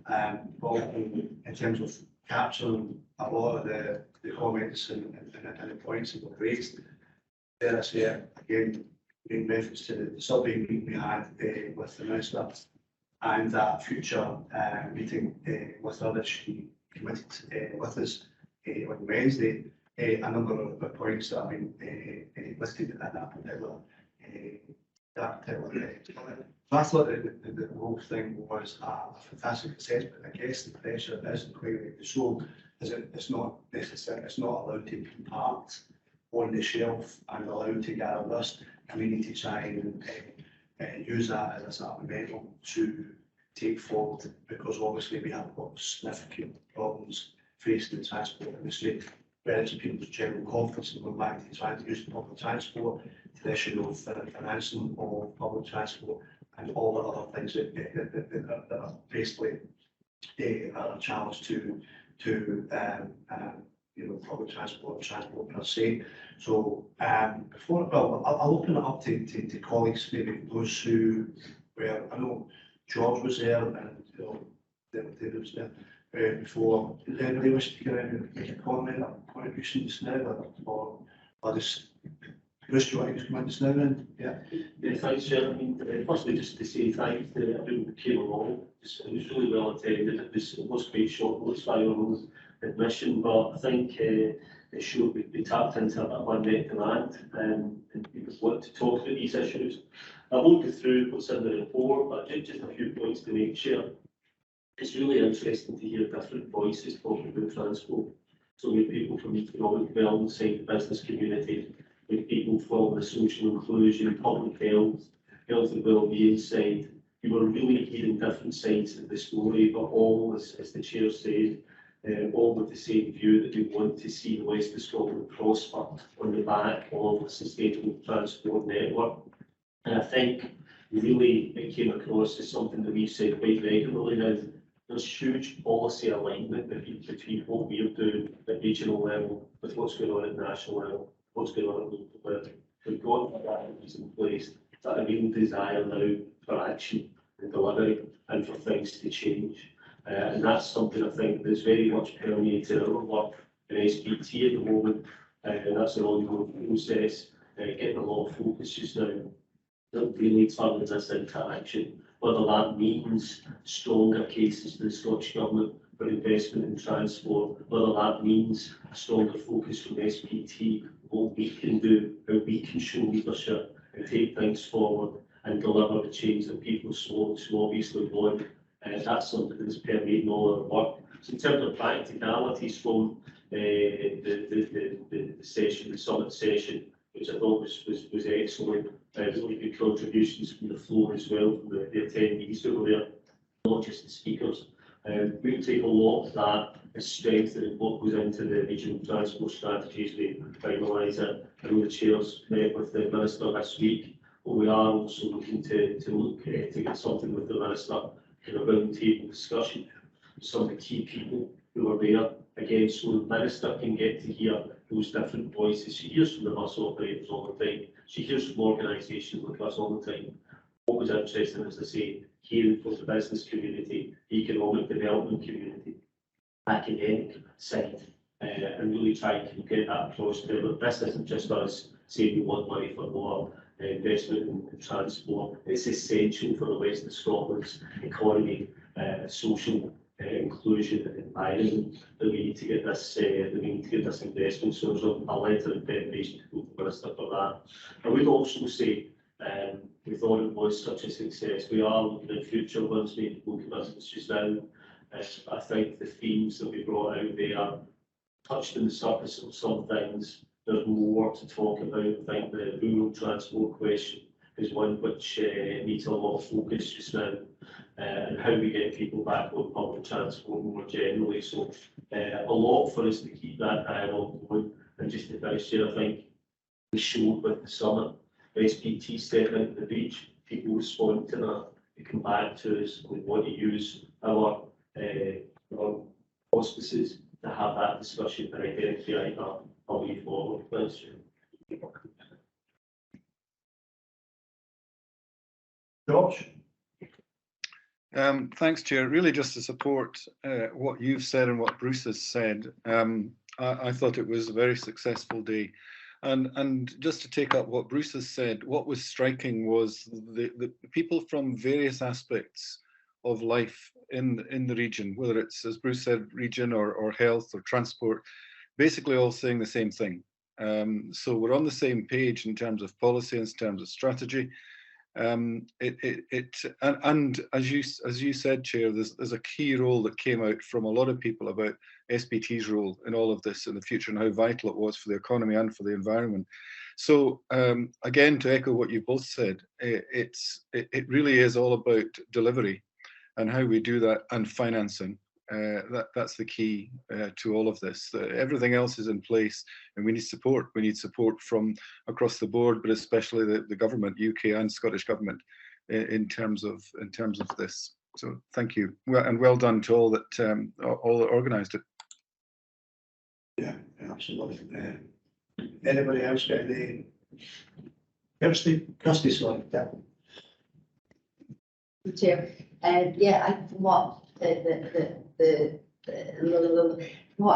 But in terms of capturing a lot of the comments and the points that were raised, there I say it again, in reference to the survey meeting we had with the minister and that future meeting with her that she committed with us on Wednesday, a number of points that have been listed in that particular So I thought that the whole thing was a fantastic success, but I guess the pressure isn't quite so, is it's not necessary, it's not allowed to be parked on the shelf and allowed to gather dust. We need to try and use that as a sort of momentum to take forward, because obviously we have got significant problems facing the transport industry, whether it's people's general confidence in going back to trying to use public transport, to the issue of financing of public transport, and all the other things that are basically a challenge to public transport per se. So I'll open it up to colleagues, maybe those who were, I know George was there and David was there before. Does anybody wish to make a comment or contribution just now, or just Bruce, do you want to just come in just now then? Yeah. Yeah, thanks, Chair. I mean, firstly, just to say thanks to everyone who came along. It was really well attended. It was quite short, it was 5 hours admission, but I think it showed we tapped into a bit of unmet demand and people want to talk about these issues. I won't go through what's in the report, but just a few points to make sure. It's really interesting to hear different voices talking about transport. So we have people from the economic development side, the business community, we have people from the social inclusion, public health and wellbeing side. We were really hearing different sides of the story, but all, as the chair said, all with the same view that we want to see the West of Scotland prosper on the back of a sustainable transport network. And I think really it came across as something that we've said quite regularly now. There's huge policy alignment between what we're doing at regional level with what's going on at national level, what's going on at local level. We've got priorities in place that a real desire now for action and delivery and for things to change. And that's something I think that's very much permeated our work in SPT at the moment. And that's an ongoing process, getting a lot of focus just now, really turning this into action. Whether that means stronger cases for the Scottish Government for investment in transport, whether that means a stronger focus from SPT, what we can do, how we can show leadership and take things forward and deliver the change that people so obviously want. That's something that's permeating all our work. So in terms of practicalities from the session, the summit session, which I thought was excellent. Really good contributions from the floor as well, from the attendees over there, not just the speakers. We'll take a lot of that is strengthening what goes into the regional transport strategies. We finalise it. I know the chairs met with the Minister this week, but we are also looking to look to get something with the Minister in a round table discussion. Some of the key people who are there, again, so the Minister can get to hear those different voices. She hears from the bus operators all the time. She hears from organisations like us all the time. What was interesting, as I say, hearing from the business community, economic development community, academic side, and really try to get that across there. But this isn't just us saying we want money for more investment in transport. It's essential for the West of Scotland's economy, social inclusion and environment that we need to get this investment. So there's a letter of preparation to go to the Minister for that. I would also say we thought it was such a success. We are looking at future ones, maybe local business just now. I think the themes that we brought out there touched on the surface of some things. There's more to talk about. I think the rural transport question is one which needs a lot of focus just now, and how we get people back on public transport more generally. So a lot for us to keep that dialogue going. And just to finish here, I think we showed with the summit, SPT stepping into the beach, people respond to that. They come back to us. We want to use our auspices to have that discussion and identify our way forward. Thanks. George? Thanks, Chair. Really just to support what you've said and what Bruce has said. I thought it was a very successful day. And just to take up what Bruce has said, what was striking was the people from various aspects of life in the region, whether it's, as Bruce said, region or health or transport, basically all saying the same thing. So we're on the same page in terms of policy, in terms of strategy. And as you said, Chair, there's a key role that came out from a lot of people about SPT's role in all of this in the future and how vital it was for the economy and for the environment. So again, to echo what you both said, it really is all about delivery and how we do that and financing. That's the key to all of this. Everything else is in place, and we need support. We need support from across the board, but especially the government, UK and Scottish government, in terms of this. So thank you, and well done to all that organised it. Yeah, absolutely. Anybody else got any? Kirsty, sorry. Chair, what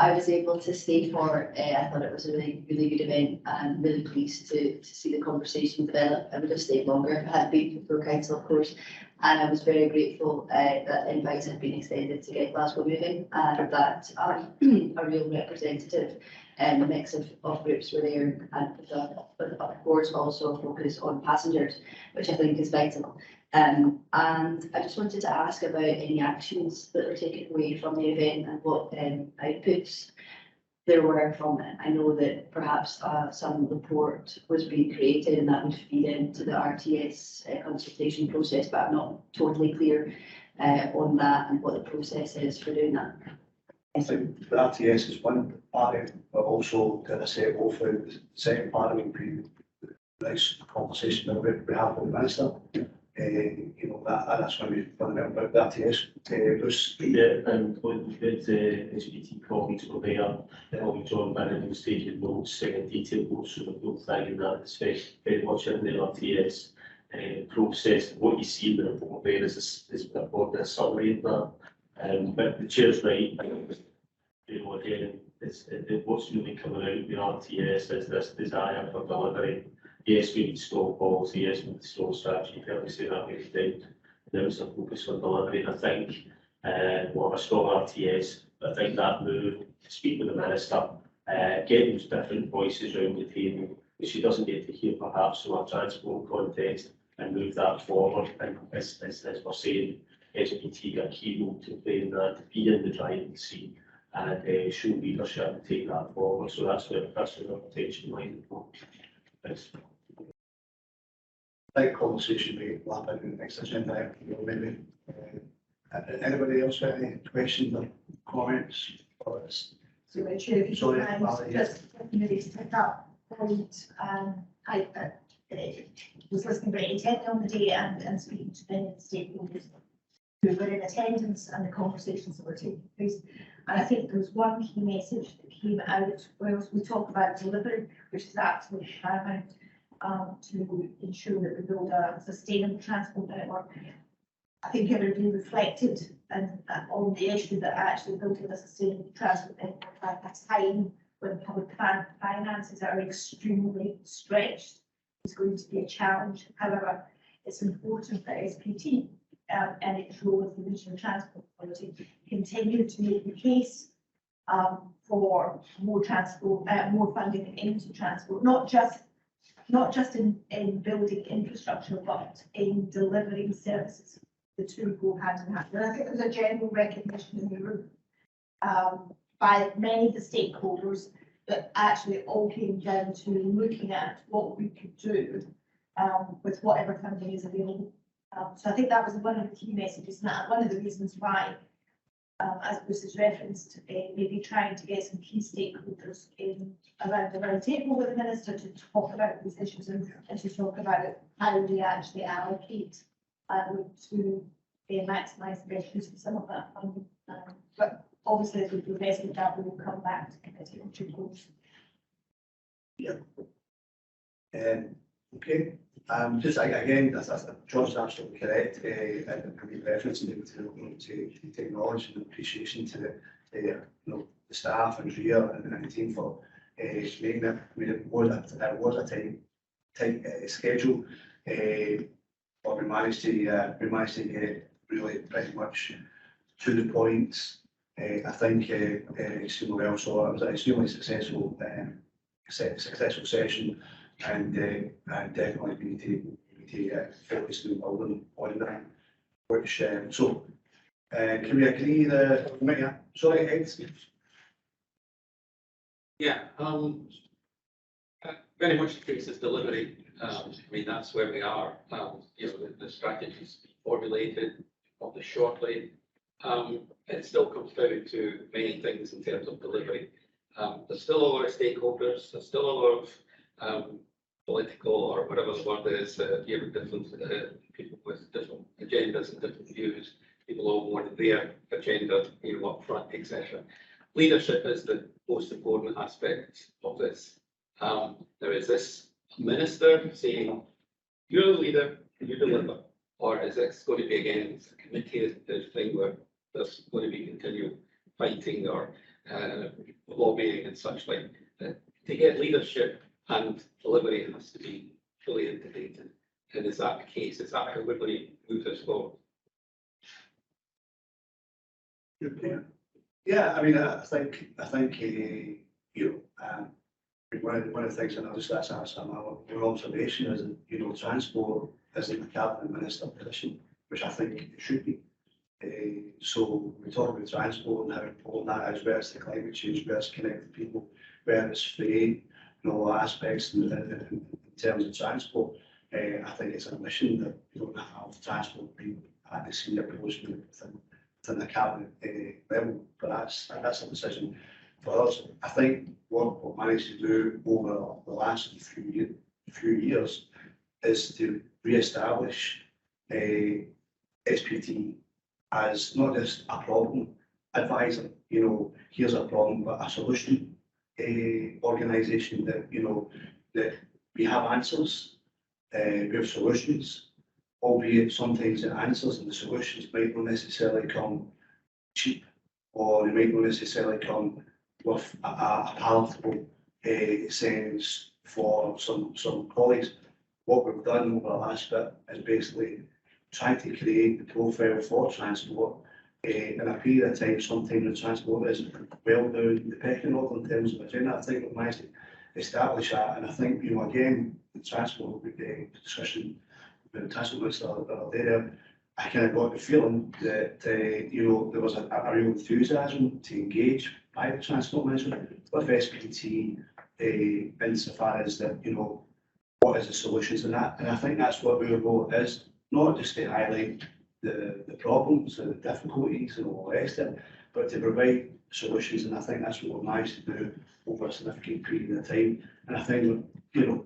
I was able to stay for, I thought it was a really good event, and really pleased to see the conversation develop. I would have stayed longer if I had been before council, of course. And I was very grateful that invites had been extended to get Glasgow moving, and that a real representative mix of groups were there, and of course also a focus on passengers, which I think is vital. And I just wanted to ask about any actions that were taken away from the event and what outputs there were from it. I know that perhaps some report was being created and that would feed into the RTS consultation process, but I'm not totally clear on that and what the process is for doing that. I think the RTS is one part of it, but also to say go through the second part of it, nice conversation that we have with the Minister. That's when we found out about that, yes. Bruce. Yeah, and when we did SPT colleagues were there, John Bannon was taking notes, detailed notes from the whole thing, and that is very much in the RTS process. What you see in the report there is a summary of that. But the chair's right, again, what's really coming out of the RTS is this desire for delivery. Yes, we need strong policy, yes, we need strong strategy, fair to say that many times. There is a focus on delivery, and I think a strong RTS, I think that move to speak with the Minister, get those different voices around the table, which she doesn't get to hear perhaps from a transport context, and move that forward. And as we're saying, SPT got a key role to play in that, to be in the driving seat and show leadership and take that forward. So that's where our attention lies. Thanks. That conversation may happen in the next agenda, maybe. Anybody else got any questions or comments? for this. So Chair, if you Sorry, don't mind, Valerie, yes. just maybe to pick up point, I was listening very intently on the day and speaking to many of the stakeholders who were in attendance and the conversations that were taking place. And I think there was one key message that came out whilst we talk about delivery, which is absolutely paramount to ensure that we build a sustainable transport network. I think everybody reflected on the issue that actually building a sustainable transport network at a time when public finances are extremely stretched is going to be a challenge. However, it's important that SPT and its role as the Regional Transport Authority continue to make the case for more transport, more funding into transport, not just in building infrastructure, but in delivering services. The two go hand in hand. And I think there's a general recognition in the room by many of the stakeholders that actually all came down to looking at what we could do with whatever funding is available. So I think that was one of the key messages, and one of the reasons why, as Bruce has referenced, maybe trying to get some key stakeholders in around the round table with the Minister to talk about these issues and to talk about how we actually allocate to maximise the best use of some of that funding. But obviously, as we progress with that, we will come back to committee on two goals. Yeah. Okay. Just again, that's John's absolutely correct. And referencing to technology and appreciation to the the staff and Ria and the team for making it. I mean, it was a tight schedule, but we managed to get it really pretty much to the point. I think extremely well. So it was an extremely successful session, and definitely we need to focus on that. Which so can we agree the sorry, Ed? Yeah, very much the case is delivery. I mean, that's where we are. The strategy's formulated probably shortly. It still comes down to many things in terms of delivery. There's still a lot of stakeholders. There's still a lot of political or whatever the word is, different people with different agendas and different views. People all want their agenda, up front, etc. Leadership is the most important aspect of this. There is this minister saying, "You're the leader, you deliver," or is this going to be again a committee thing where there's going to be continual fighting or lobbying and such like? To get leadership and delivery has to be fully integrated. And is that the case? Is that how we're going to move this forward? Yeah, I mean, I think one of the things I noticed that's my observation is that transport isn't a cabinet minister position, which I think it should be. So we talk about transport and how important that is, where it's the climate change, where it's connecting people, where it's free, all aspects in terms of transport. I think it's a mission that we don't have transport being at the senior post within the cabinet level, but that's a decision for us. I think what we've managed to do over the last few years is to re-establish SPT as not just a problem advisor, here's a problem, but a solution organisation that that we have answers, we have solutions, albeit sometimes the answers and the solutions might not necessarily come cheap, or they might not necessarily come with a palatable sense for some colleagues. What we've done over the last bit is basically trying to create the profile for transport in a period of time. Sometimes the transport is well down the pecking order in terms of agenda. I think we've managed to establish that, and I think again the transport discussion with the transport minister there, I kind of got the feeling that there was a real enthusiasm to engage by the transport minister with SPT insofar as that what is the solutions in that, and I think that's what our role is, not just to highlight the problems and the difficulties and all the rest of it, but to provide solutions, and I think that's what we've managed to do over a significant period of time. And I think, you know,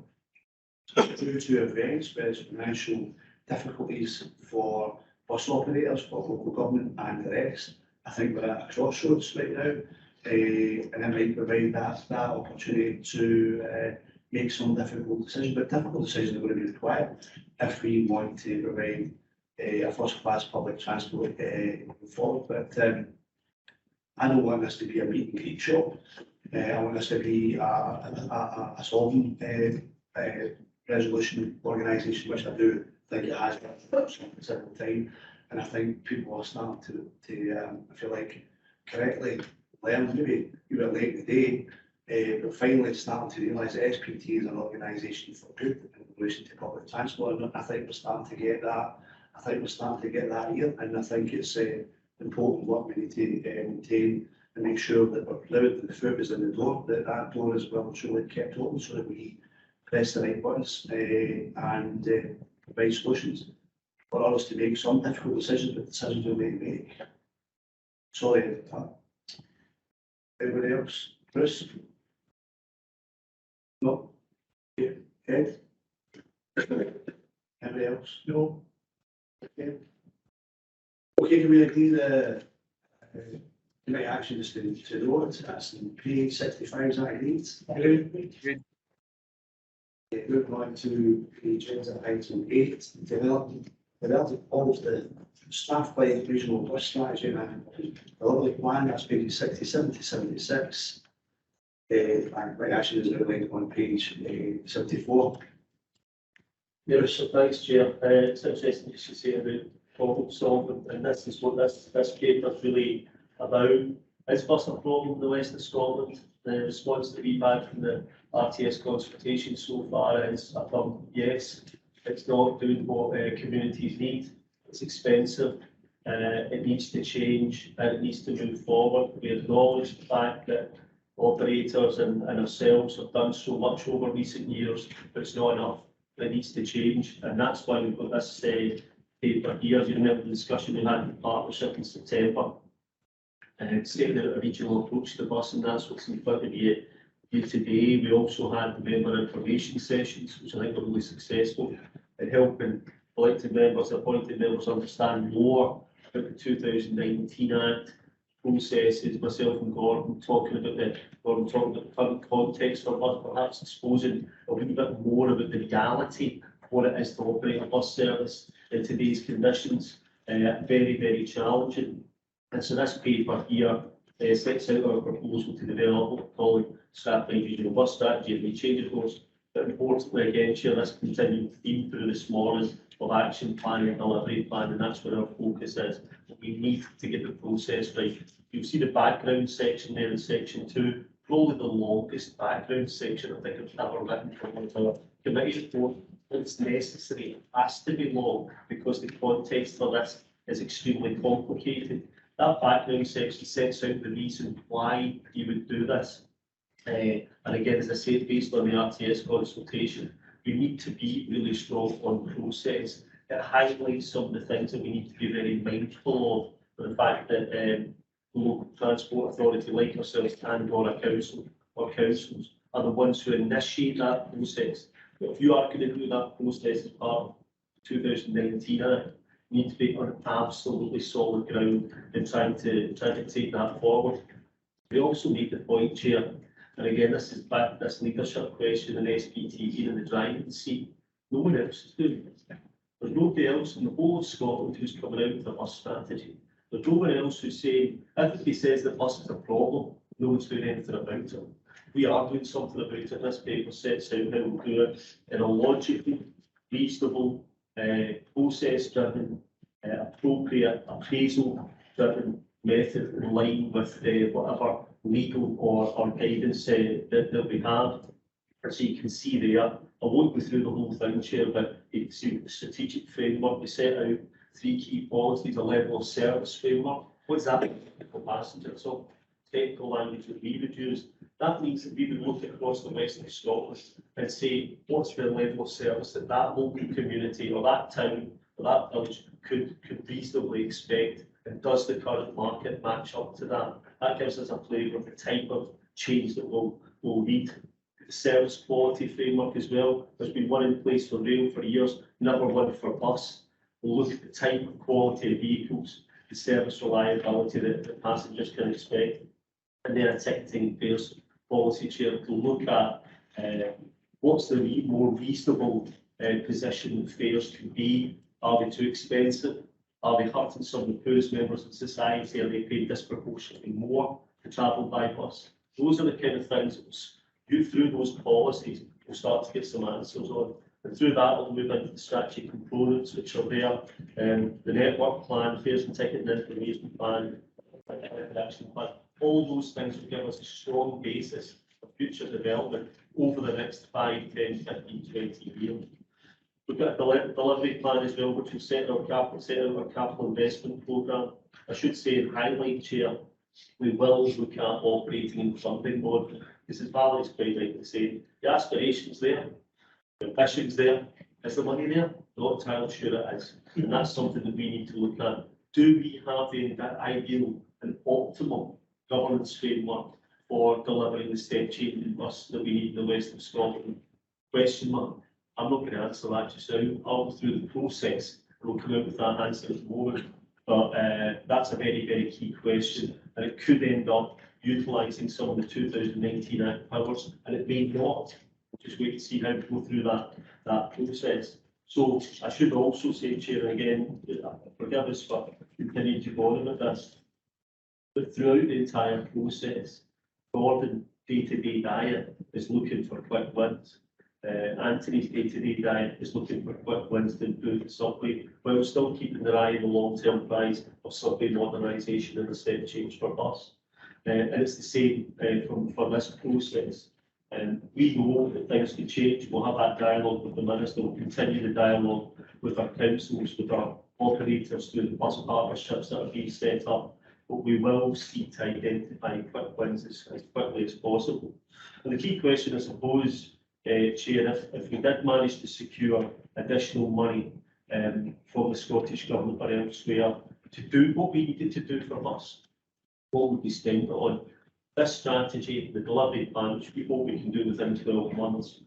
due to events where there's financial difficulties for bus operators, for local government and the rest, I think we're at a crossroads right now, and it might provide that opportunity to make some difficult decisions, but difficult decisions are going to be required if we want to provide a first-class public transport going forward. But I don't want this to be a meet and greet shop. I want this to be a solving resolution organisation, which I do think it has been for some considerable time. And I think people are starting to I feel like, correctly learn, maybe a bit late in the day, but finally starting to realise that SPT is an organisation for good in relation to public transport. And I think we're starting to get that. I think we're starting to get that here, and I think it's important work we need to maintain and make sure that we're proud that the foot is in the door, that door is well and truly kept open, so that we press the right buttons and provide solutions for us to make some difficult decisions, but decisions we may make. Sorry. Anybody else? Chris? No? Ed? Anybody else? No? Okay. Okay, can we agree the actions to the warrants? That's in page 65, is that agreed? Agreed. Moving on to page item 8, developing all of the staff by regional bus strategy and delivery plan. That's pages 67 to 76. And right action is outlined on page 74. Yes, so thanks, Chair. It's interesting to say about problem solving, and this is what this paper is really about. Is bus a problem in the west of Scotland? The response that we've had from the RTS consultation so far is a firm yes. It's not doing what communities need. It's expensive. It needs to change and it needs to move forward. We acknowledge the fact that operators and ourselves have done so much over recent years, but it's not enough. It needs to change, and that's why we've got this paper here. You remember the discussion we had in partnership in September, and stating a regional approach to the bus, and that's what's in front of you today. We also had the member information sessions, which I think were really successful in helping elected members, appointed members understand more about the 2019 Act processes. Myself and Gordon talking about the current context for bus, perhaps exposing a wee bit more about the reality of what it is to operate a bus service in today's conditions. Very, very challenging. And so this paper here sets out our proposal to develop what we're calling strategic regional bus strategy. It may change, of course, but importantly, again, share this continuing theme through this morning of action plan and delivery plan, and that's where our focus is. We need to get the process right. You'll see the background section there in section 2, probably the longest background section I think I've ever written for one of our committee report. It's necessary, it has to be long, because the context for this is extremely complicated. That background section sets out the reason why you would do this. And again, as I said, based on the RTS consultation, we need to be really strong on process. It highlights some of the things that we need to be very mindful of. The fact that the local transport authority like ourselves and/or a council or councils are the ones who initiate that process. But if you are going to do that process as part of 2019 Act, you need to be on absolutely solid ground in trying to take that forward. We also make the point, Chair, and again, this is back to this leadership question in SPT being in the driving seat. No one else is doing this. There's nobody else in the whole of Scotland who's coming out with a bus strategy. There's no one else who's saying, everybody says that bus is a problem, no one's doing anything about it. We are doing something about it. This paper sets out how we'll do it in a logical, reasonable, process-driven, appropriate, appraisal-driven method in line with whatever legal or guidance that we have. And so you can see there, I won't go through the whole thing, Chair, but you can see the strategic framework. We set out 3 key policies, a level of service framework. What's that mean for passengers? So technical language that we would use. That means that we would look across the west of Scotland and say, what's the level of service that that local community or that town that village could reasonably expect, and does the current market match up to that? That gives us a flavour of the type of change that we'll need. The service quality framework as well, there's been one in place for rail for years, never one for bus. We'll look at the type of quality of vehicles, the service reliability that the passengers can expect, and then a ticketing fares policy, Chair, to look at what's the more reasonable position that fares could be. Are they too expensive? Are they hurting some of the poorest members of society? Are they paying disproportionately more to travel by bus? Those are the kind of things that you, through those policies, will start to get some answers on. And through that, we'll move into the strategy components, which are there. The network plan, fares and ticketing information plan, action plan. All those things will give us a strong basis for future development over the next 5, 10, 15, 20 years. We've got a delivery plan as well, which will set our capital investment programme. I should say in highlight, Chair, we will look at operating and funding model. This is Valerie's quite right to say, the aspiration's there, the ambition's there. Is the money there? Not entirely sure it is. And that's something that we need to look at. Do we have the ideal and optimal governance framework for delivering the step change in bus that we need in the west of Scotland? Question mark. I'm not going to answer that just now. I'll go through the process and we'll come out with that answer at the moment. But that's a very, very key question, and it could end up utilising some of the 2019 Act powers, and it may not. We'll just wait to see how we go through that process. So I should also say, Chair, again, forgive us for continuing to bother with this, but throughout the entire process, Gordon day-to-day diet is looking for quick wins. Anthony's day-to-day diet is looking for quick wins to improve the subway, while still keeping their eye on the long-term prize of subway modernisation and the step change for bus. And it's the same for this process. We know that things can change. We'll have that dialogue with the Minister. We'll continue the dialogue with our councils, with our operators through the bus partnerships that are being set up. But we will seek to identify quick wins as quickly as possible. And the key question, I suppose, Chair, if we did manage to secure additional money from the Scottish Government or elsewhere to do what we needed to do for us, what would we spend it on? This strategy, the delivery plan, which we hope we can do within 12 months,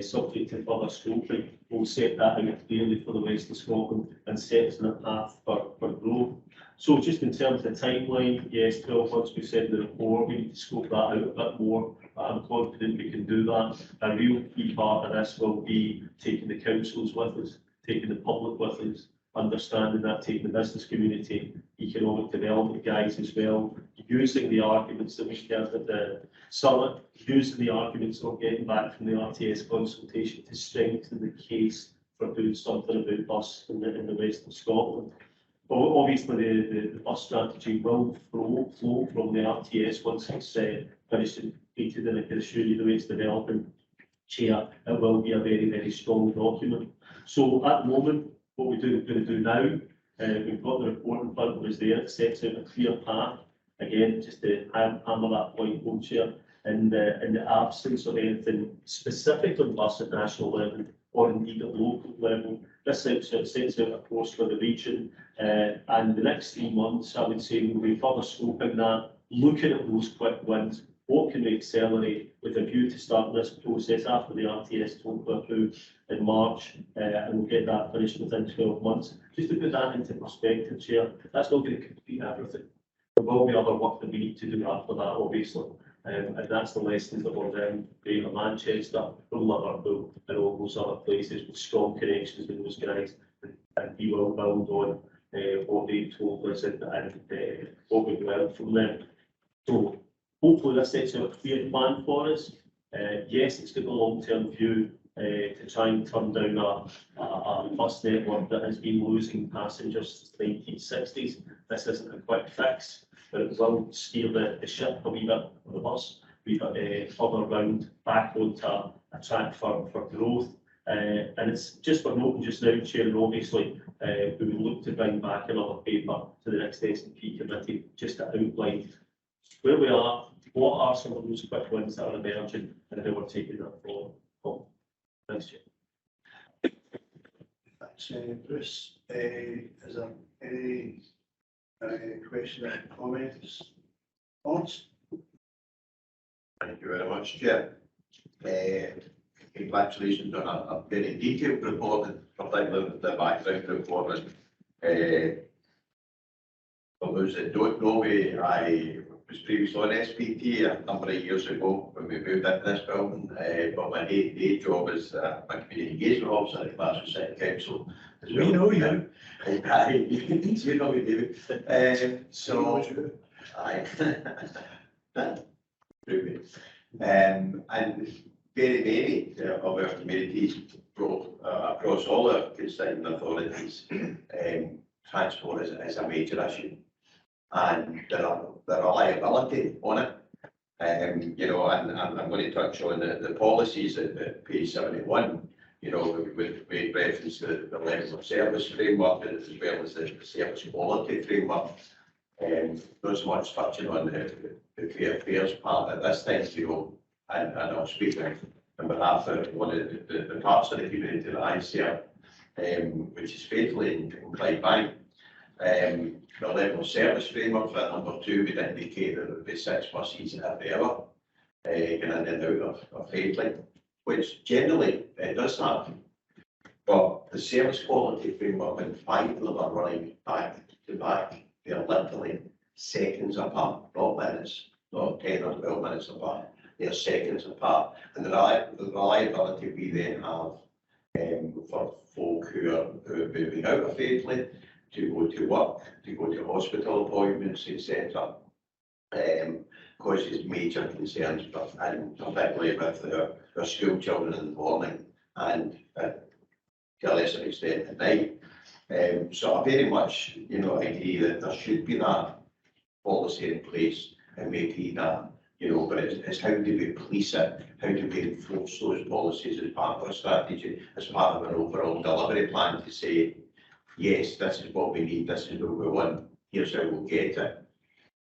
subject to further scoping, will set that out clearly for the West of Scotland and set us on a path for growth. So just in terms of the timeline, yes, 12 months we said in the report, we need to scope that out a bit more. I'm confident we can do that. A real key part of this will be taking the councils with us, taking the public with us, understanding that, taking the business community, economic development guys as well, using the arguments that we heard at the summit, using the arguments that we're getting back from the RTS consultation to strengthen the case for doing something about bus in the west of Scotland. Well, obviously, the bus strategy will flow from the RTS once it's finished and completed, and I can assure you the way it's developing, Chair, it will be a very, very strong document. So at the moment, what we're going to do now, we've got the report in front of us there. It sets out a clear path. Again, just to hammer that point home, Chair, in the absence of anything specific on bus at national level or indeed at local level, this sets out a course for the region. And the next 3 months, I would say, we'll be further scoping that, looking at those quick wins. What can we accelerate with a view to start this process after the RTS talk through in March, and we'll get that finished within 12 months. Just to put that into perspective, Chair, that's not going to complete everything. There will be other work that we need to do after that, obviously. And that's the lessons that we're in Greater Manchester, from Liverpool, and all those other places with strong connections with those guys. And we will build on what they've told us and what we've learned from them. So hopefully this sets out a clear plan for us. Yes, it's got a long-term view to try and turn down a bus network that has been losing passengers since the 1960s. This isn't a quick fix, but it will steer the ship a wee bit of the bus. We've got further round back onto a track for growth. And it's just for noting just now, Chair, obviously, we will look to bring back another paper to the next SPT committee just to outline where we are, what are some of those quick wins that are emerging, and how we're taking that forward. Thanks, Chair. Bruce. Is there any question or comments? Thoughts? Thank you very much, Chair. Congratulations on a very detailed report, and particularly the background report. For those that don't know me, I was previously on SPT a number of years ago when we moved into this building, but my day job is a community engagement officer at Glasgow City Council. We know you. You know we do. So, and very of our communities across all our constituent authorities, transport is a major issue, and the reliability on it. You know, and I'm going to touch on the policies at page 71. You know, we reference the level of service framework as well as the service quality framework. Not so much touching on the fair affairs part at this time, you know, and I'll speak on behalf of one of the parts of the community that I serve, which is faithfully in Clydebank. The level of service framework for number 2 would indicate that there would be 6 buses every hour in and out of Faithling, which generally it does have. But the service quality framework, when 5 of them are running back to back, they are literally seconds apart, not minutes, not 10 or 12 minutes apart. They are seconds apart. And the reliability we then have for folk who are moving out of Faithling to go to work, to go to hospital appointments, etc., causes major concerns, and particularly with our school children in the morning and to a lesser extent at night. So I very much, you know, agree that there should be that policy in place, and we agree that, you know, but it's how do we police it? How do we enforce those policies as part of our strategy, as part of our overall delivery plan to say, yes, this is what we need, this is what we want, here's how we'll get it.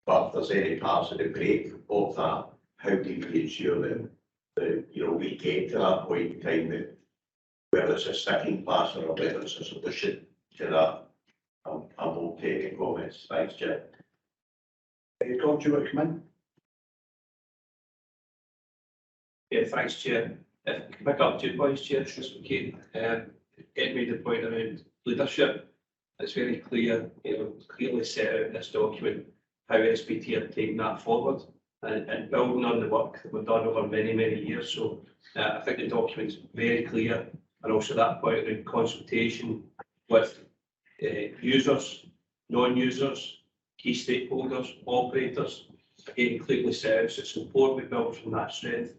But if there's any parts of the break of that, how do we ensure that you know, we get to that point in time that whether it's a sticking plaster or whether it's a solution to that, I won't take any comments. Thanks, Jim. Tom, do you want to come in? Yeah, thanks, Chair. If we can pick up 2 points, Chair, if it's okay. Ed made the point around leadership. It's very clear, you know, clearly set out in this document how SPT have taken that forward and building on the work that we've done over many, many years. So I think the document's very clear, and also that point around consultation with users, non-users, key stakeholders, operators, again, clearly set out. So it's important we build from that strength.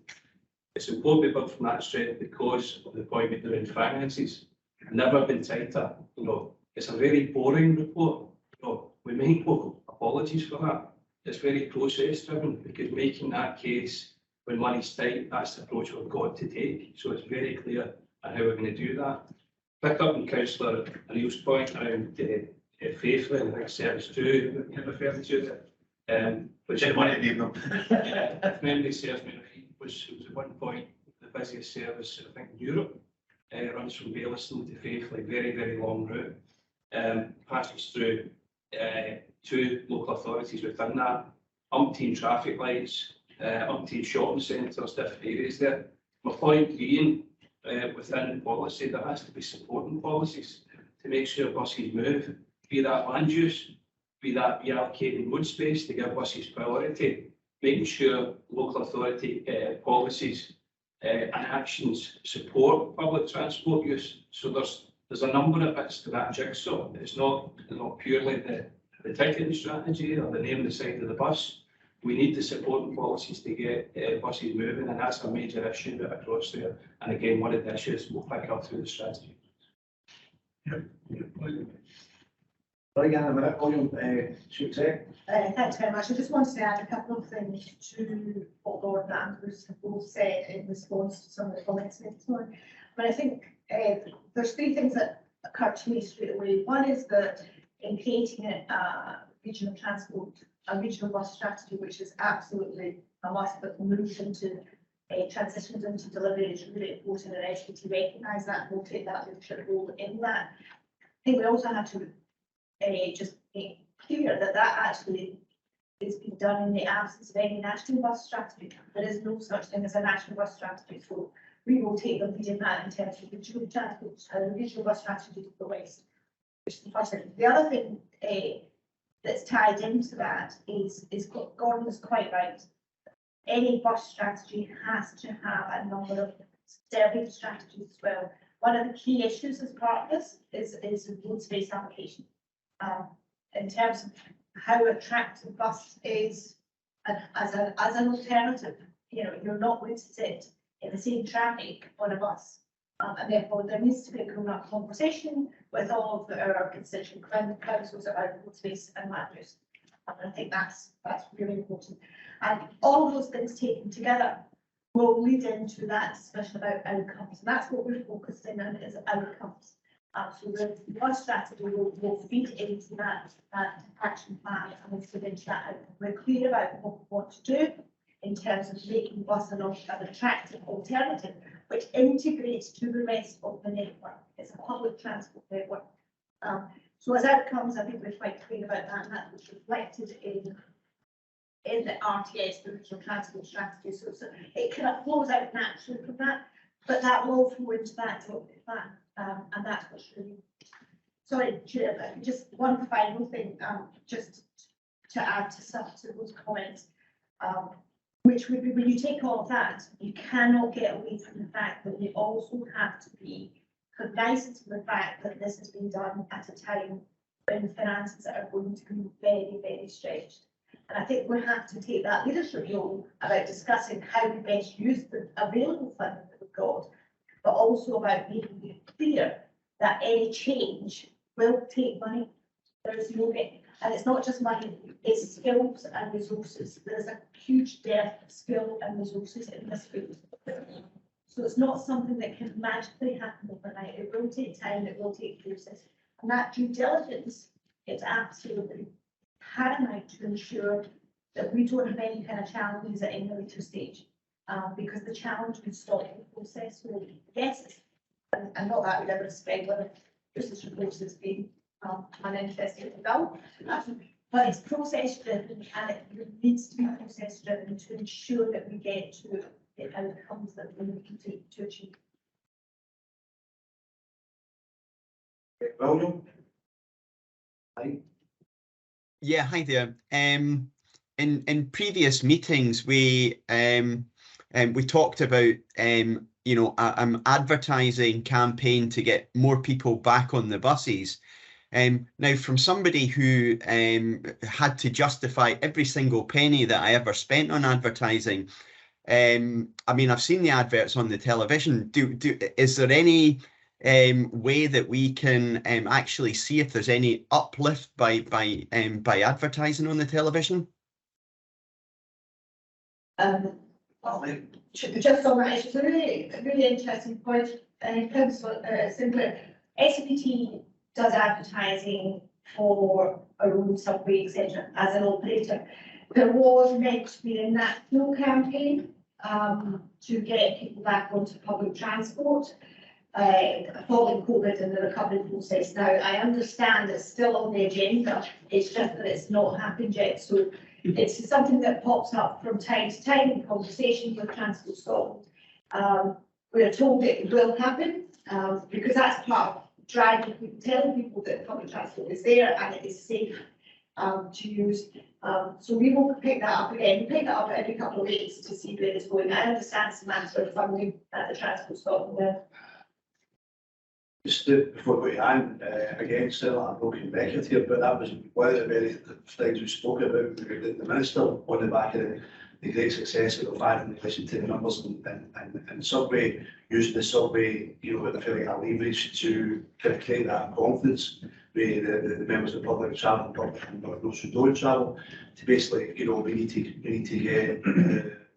It's important we build from that strength because of the point we do in finances. Never been tighter. You know, it's a very boring report. You know, we make no apologies for that. It's very process driven, because making that case when money's tight, that's the approach we've got to take. So it's very clear on how we're going to do that. Pick up on Councillor Neil's point around faithfully, and I think service 2 you're referring to it, which if memory serves me right, was at one point the busiest service I think in Europe. Runs from Baillieston to Faithfully, very, very long route. Passes through 2 local authorities within that, umpteen traffic lights, umpteen shopping centres, different areas there. My point being, within the policy, there has to be supporting policies to make sure buses move, be that land use, be that reallocating road space to give buses priority, making sure local authority policies and actions support public transport use. So there's a number of bits to that jigsaw. It's not purely the ticketing strategy or the name of the side of the bus. We need the supporting policies to get buses moving, and that's a major issue across there. And again, one of the issues we'll pick up through the strategy. Right, Anna, a minute, William, should say. Thanks very much. I just wanted to add a couple of things to what Gordon and Bruce have both said in response to some of the comments made this morning. But I think there's 3 things that occur to me straight away. One is that in creating a regional transport, a regional bus strategy, which is absolutely a must, but moves into transitions into delivery is really important, and SPT recognise that and will take that leadership role in that. I think we also have to just make clear that that actually is being done in the absence of any national bus strategy. There is no such thing as a national bus strategy, so we will take the lead in that in terms of regional transport and the regional bus strategy to the west. Which is the first thing. The other thing that's tied into that is Gordon is quite right. Any bus strategy has to have a number of service strategies as well. One of the key issues as part of this is road space allocation. In terms of how attractive bus is as an alternative, you know, you're not going to sit in the same traffic on a bus. And therefore there needs to be a grown-up conversation with all of our constituent councils about road space and land use. And I think that's really important. And all those things taken together will lead into that discussion about outcomes. And that's what we're focusing on, is outcomes. So the bus strategy will feed into that action plan and will feed into that outcome. We're clear about what we want to do in terms of making bus an attractive alternative, which integrates to the rest of the network. It's a public transport network. So as outcomes, I think we're quite clear about that, and that was reflected in the RTS, the regional transport strategy. So it kind of flows out naturally from that, but that will flow into that plan, and that's what's really. Sorry, Chair, just one final thing, just to add to some of those comments. Which would be, when you take all of that, you cannot get away from the fact that we also have to be cognizant of the fact that this has been done at a time when finances are going to be very, very stretched. And I think we have to take that leadership role about discussing how we best use the available funding that we've got, but also about making it clear that any change will take money. There is no getting. And it's not just money, it's skills and resources. There's a huge dearth of skill and resources in this field. So it's not something that can magically happen overnight. It will take time, it will take process. And that due diligence is absolutely paramount to ensure that we don't have any kind of challenges at any later stage. Because the challenge could stop the process. So yes, and not that we'd ever expect whether this report has been uninterested to go, but it's process driven, and it needs to be process driven to ensure that we get to the outcomes that we're looking to achieve. William? Yeah, hi there. In previous meetings, we talked about you know, an advertising campaign to get more people back on the buses. Now, from somebody who had to justify every single penny that I ever spent on advertising, I mean, I've seen the adverts on the television. Is there any way that we can actually see if there's any uplift by advertising on the television? Just on that, it's a really interesting point. In terms of simpler, SPT does advertising for a road, subway, etc. as an operator. There was meant to be a national campaign to get people back onto public transport following COVID and the recovery process. Now, I understand it's still on the agenda, it's just that it's not happened yet. So it's something that pops up from time to time in conversations with Transport Scotland. We are told it will happen because that's part of driving people, telling people that public transport is there and it is safe to use. So we will pick that up again. We pick that up every couple of weeks to see where it's going. I understand it's a matter of funding at the Transport Scotland level. Just before we end, again, still a broken record here, but that was one of the very things we spoke about with the Minister on the back of the great success that we've had in relation to the numbers and subway, using the subway, you know, with a fairly high leverage to kind of create that confidence with the members of the public travel and those who don't travel, to basically, you know, we need to get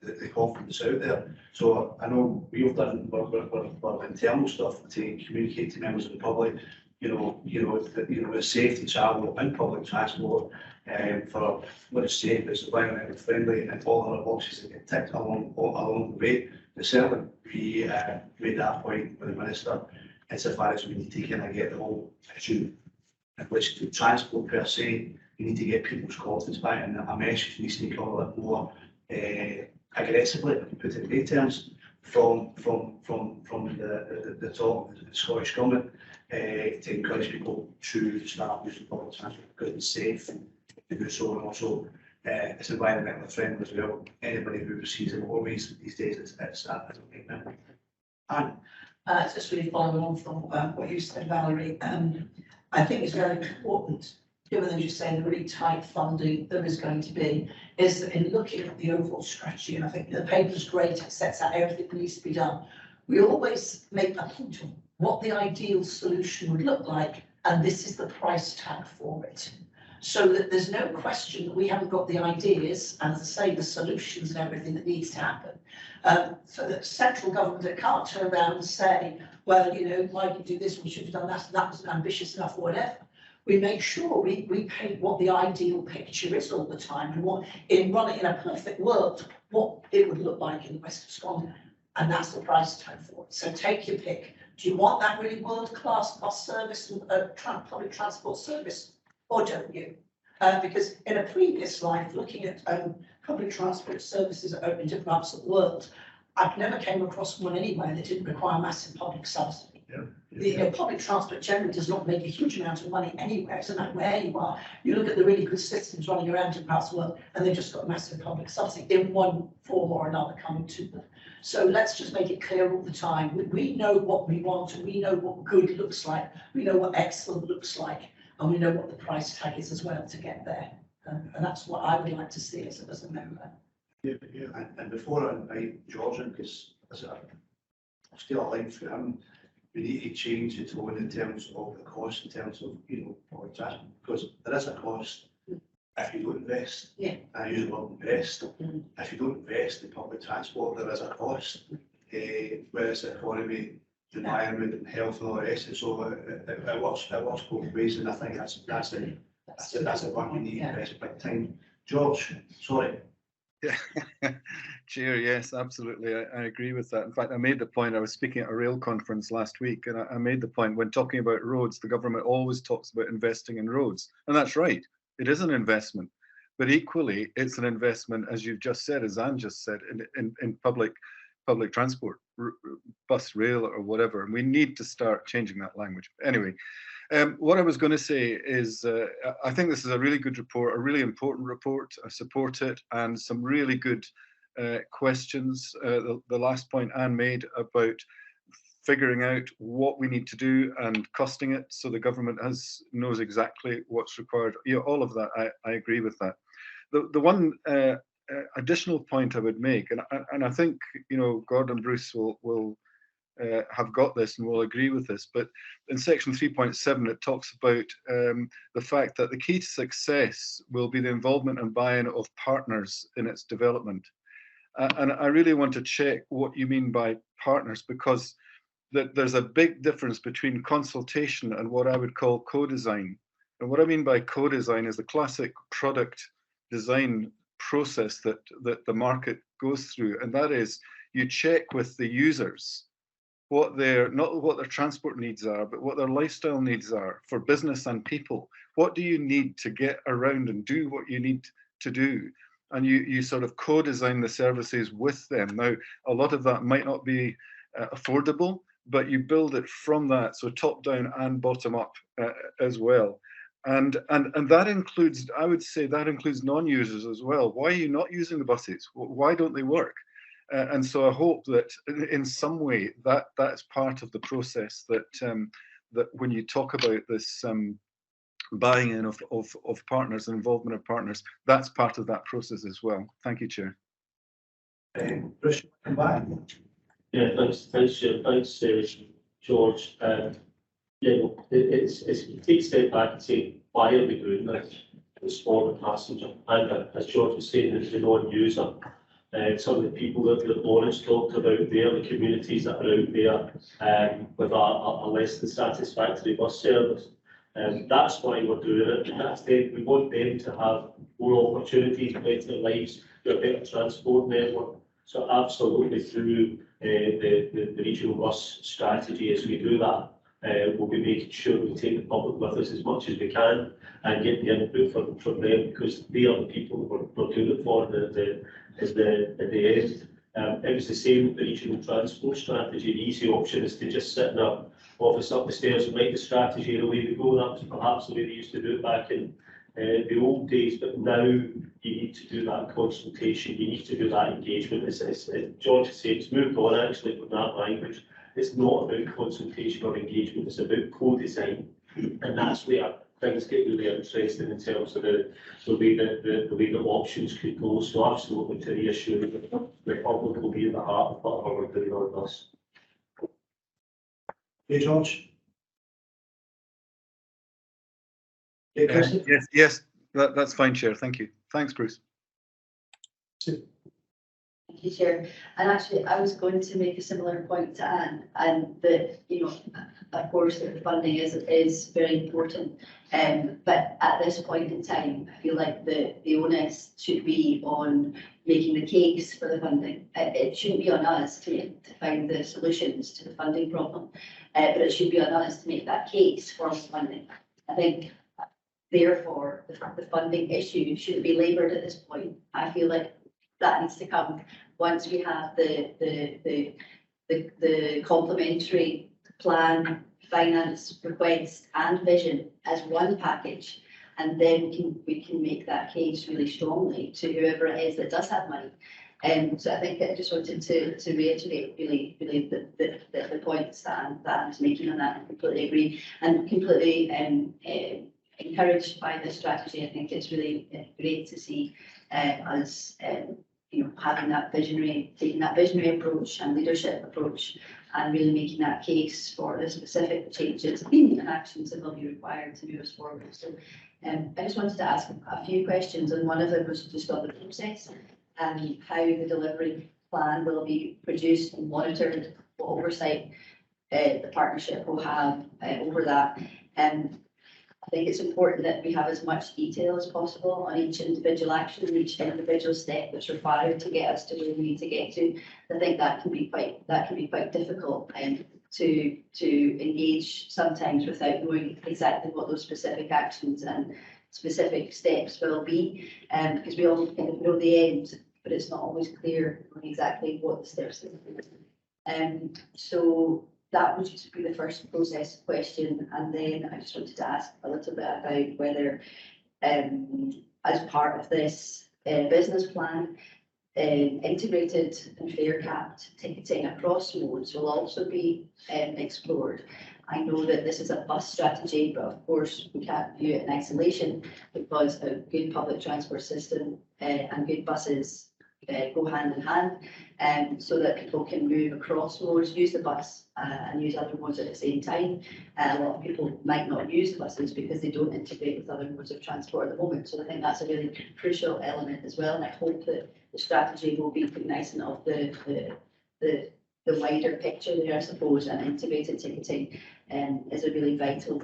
the confidence out there. So I know we've done our internal stuff to communicate to members of the public, it's safe to travel in public transport, for what is safe, it's environmentally friendly, and all other boxes that get ticked along the way. But certainly, we made that point with the Minister, insofar as we need to kind of get the whole issue, which to transport per se, we need to get people's confidence back, and a message needs to be a little bit more aggressively, if I can put it in lay terms, from the top, the Scottish Government, to encourage people to start using public transport because it's safe to do so, and also it's environmentally friendly as well. Anybody who sees it always these days, it's a nightmare. And just really following on from what you said, Valerie, I think it's very important, given as you say the really tight funding there is going to be, is that in looking at the overall strategy, and I think the paper's great, it sets out everything that needs to be done. We always make a point of what the ideal solution would look like, and this is the price tag for it. So that there's no question that we haven't got the ideas, and as I say, the solutions and everything that needs to happen. So that central government can't turn around and say, well, you know, why did you do this, we should have done that, and that wasn't ambitious enough or whatever. We make sure we paint what the ideal picture is all the time, and what, in running in a perfect world, what it would look like in the west of Scotland, and that's the price tag for it. So take your pick. Do you want that really world-class bus service and public transport service, or don't you? Because in a previous life, looking at public transport services in different parts of the world, I've never came across one anywhere that didn't require massive public subsidy. The public transport generally does not make a huge amount of money anywhere, it doesn't matter where you are. You look at the really good systems running around in parts of the world, and they've just got massive public subsidy in one form or another coming to them. So let's just make it clear all the time. We know what we want, and we know what good looks like. We know what excellent looks like, and we know what the price tag is as well to get there. And that's what I would like to see as a member. Yeah, and before I invite George in, because as I'm still alive for him, we need to change the tone in terms of the cost, in terms of, you know, public transport, because there is a cost if you don't invest. Yeah. And I use the word invest. If you don't invest in public transport, there is a cost, whether it's the economy, the environment, and health, and all the rest. And so it works both ways, and I think that's the one we need to invest big time. George, sorry. Yeah, Chair, yes, absolutely. I agree with that. In fact, I made the point, I was speaking at a rail conference last week, and I made the point when talking about roads, the government always talks about investing in roads. And that's right, it is an investment. But equally, it's an investment, as you've just said, as Anne just said, in public transport, bus, rail, or whatever. And we need to start changing that language. Anyway, what I was going to say is I think this is a really good report, a really important report. I support it, and some really good questions. The last point Anne made about figuring out what we need to do and costing it, so the government knows exactly what's required. Yeah, all of that, I agree with that. The one additional point I would make, and I think, you know, Gordon Bruce will have got this and will agree with this, but in section 3.7 it talks about the fact that the key to success will be the involvement and buy-in of partners in its development. And I really want to check what you mean by partners, because there's a big difference between consultation and what I would call co-design. And what I mean by co-design is the classic product design process that the market goes through, and that is you check with the users what not what their transport needs are, but what their lifestyle needs are for business and people. What do you need to get around and do what you need to do? And you sort of co-design the services with them. Now, a lot of that might not be affordable, but you build it from that, so top down and bottom up as well. And that includes, I would say, that includes non-users as well. Why are you not using the buses? Why don't they work? And so I hope that in some way that's part of the process, that that when you talk about this buying in of partners and involvement of partners, that's part of that process as well. Thank you, Chair. Bruce, come back. Yeah, thanks, Chair. Thanks, George. Yeah, it's you take a step back and say, why are we doing this? It's for the passenger, and as George was saying, it's the non-user. Some of the people that Lawrence talked about there, the communities that are out there with a less than satisfactory bus service. That's why we're doing it. And that's them. We want them to have more opportunities, better lives, a better transport network. So absolutely through the regional bus strategy, as we do that, we'll be making sure we take the public with us as much as we can and get the input from them, because they are the people that we're doing it for at the end. It was the same with the regional transport strategy. The easy option is to just sit in our office up the stairs and write the strategy and away we go. That was perhaps the way they used to do it back in the old days, but now you need to do that consultation, you need to do that engagement. As George said, it's moved on actually from that language. It's not about consultation or engagement, it's about co-design. And that's where things get really interesting in terms of the way that options could go. So absolutely to reassure that the public will be at the heart of what we're doing on this. Hey, George? Hey, Chris? Yes, that's fine, Chair. Thank you. Thanks, Bruce. Thank you, Chair. And actually, I was going to make a similar point to Anne, and that, you know, of course, the funding is very important. But at this point in time, I feel like the onus should be on making the case for the funding. It shouldn't be on us to find the solutions to the funding problem, but it should be on us to make that case for funding. I think, therefore, the funding issue shouldn't be laboured at this point. I feel like that needs to come once we have the complementary plan, finance request and vision as one package, and then we can make that case really strongly to whoever it is that does have money. So I think I just wanted to reiterate really the points that Anne's making on that. I completely agree and completely encouraged by this strategy. I think it's really great to see us you know, having that taking that visionary approach and leadership approach, and really making that case for the specific changes and actions that will be required to move us forward. So I just wanted to ask a few questions, and one of them was just on the process and how the delivery plan will be produced and monitored, what oversight the partnership will have over that. I think it's important that we have as much detail as possible on each individual action and each individual step that's required to get us to where we need to get to. I think that can be quite difficult to engage sometimes without knowing exactly what those specific actions and specific steps will be, because we all kind of know the end, but it's not always clear on exactly what the steps are. So that would just be the first process question, and then I just wanted to ask a little bit about whether, as part of this business plan, integrated and fare capped ticketing across modes will also be explored. I know that this is a bus strategy, but of course we can't view it in isolation, because a good public transport system and good buses go hand in hand, so that people can move across modes, use the bus and use other modes at the same time. A lot of people might not use buses because they don't integrate with other modes of transport at the moment. So I think that's a really crucial element as well. And I hope that the strategy will be cognizant of the wider picture there, I suppose, and integrated ticketing is a really vital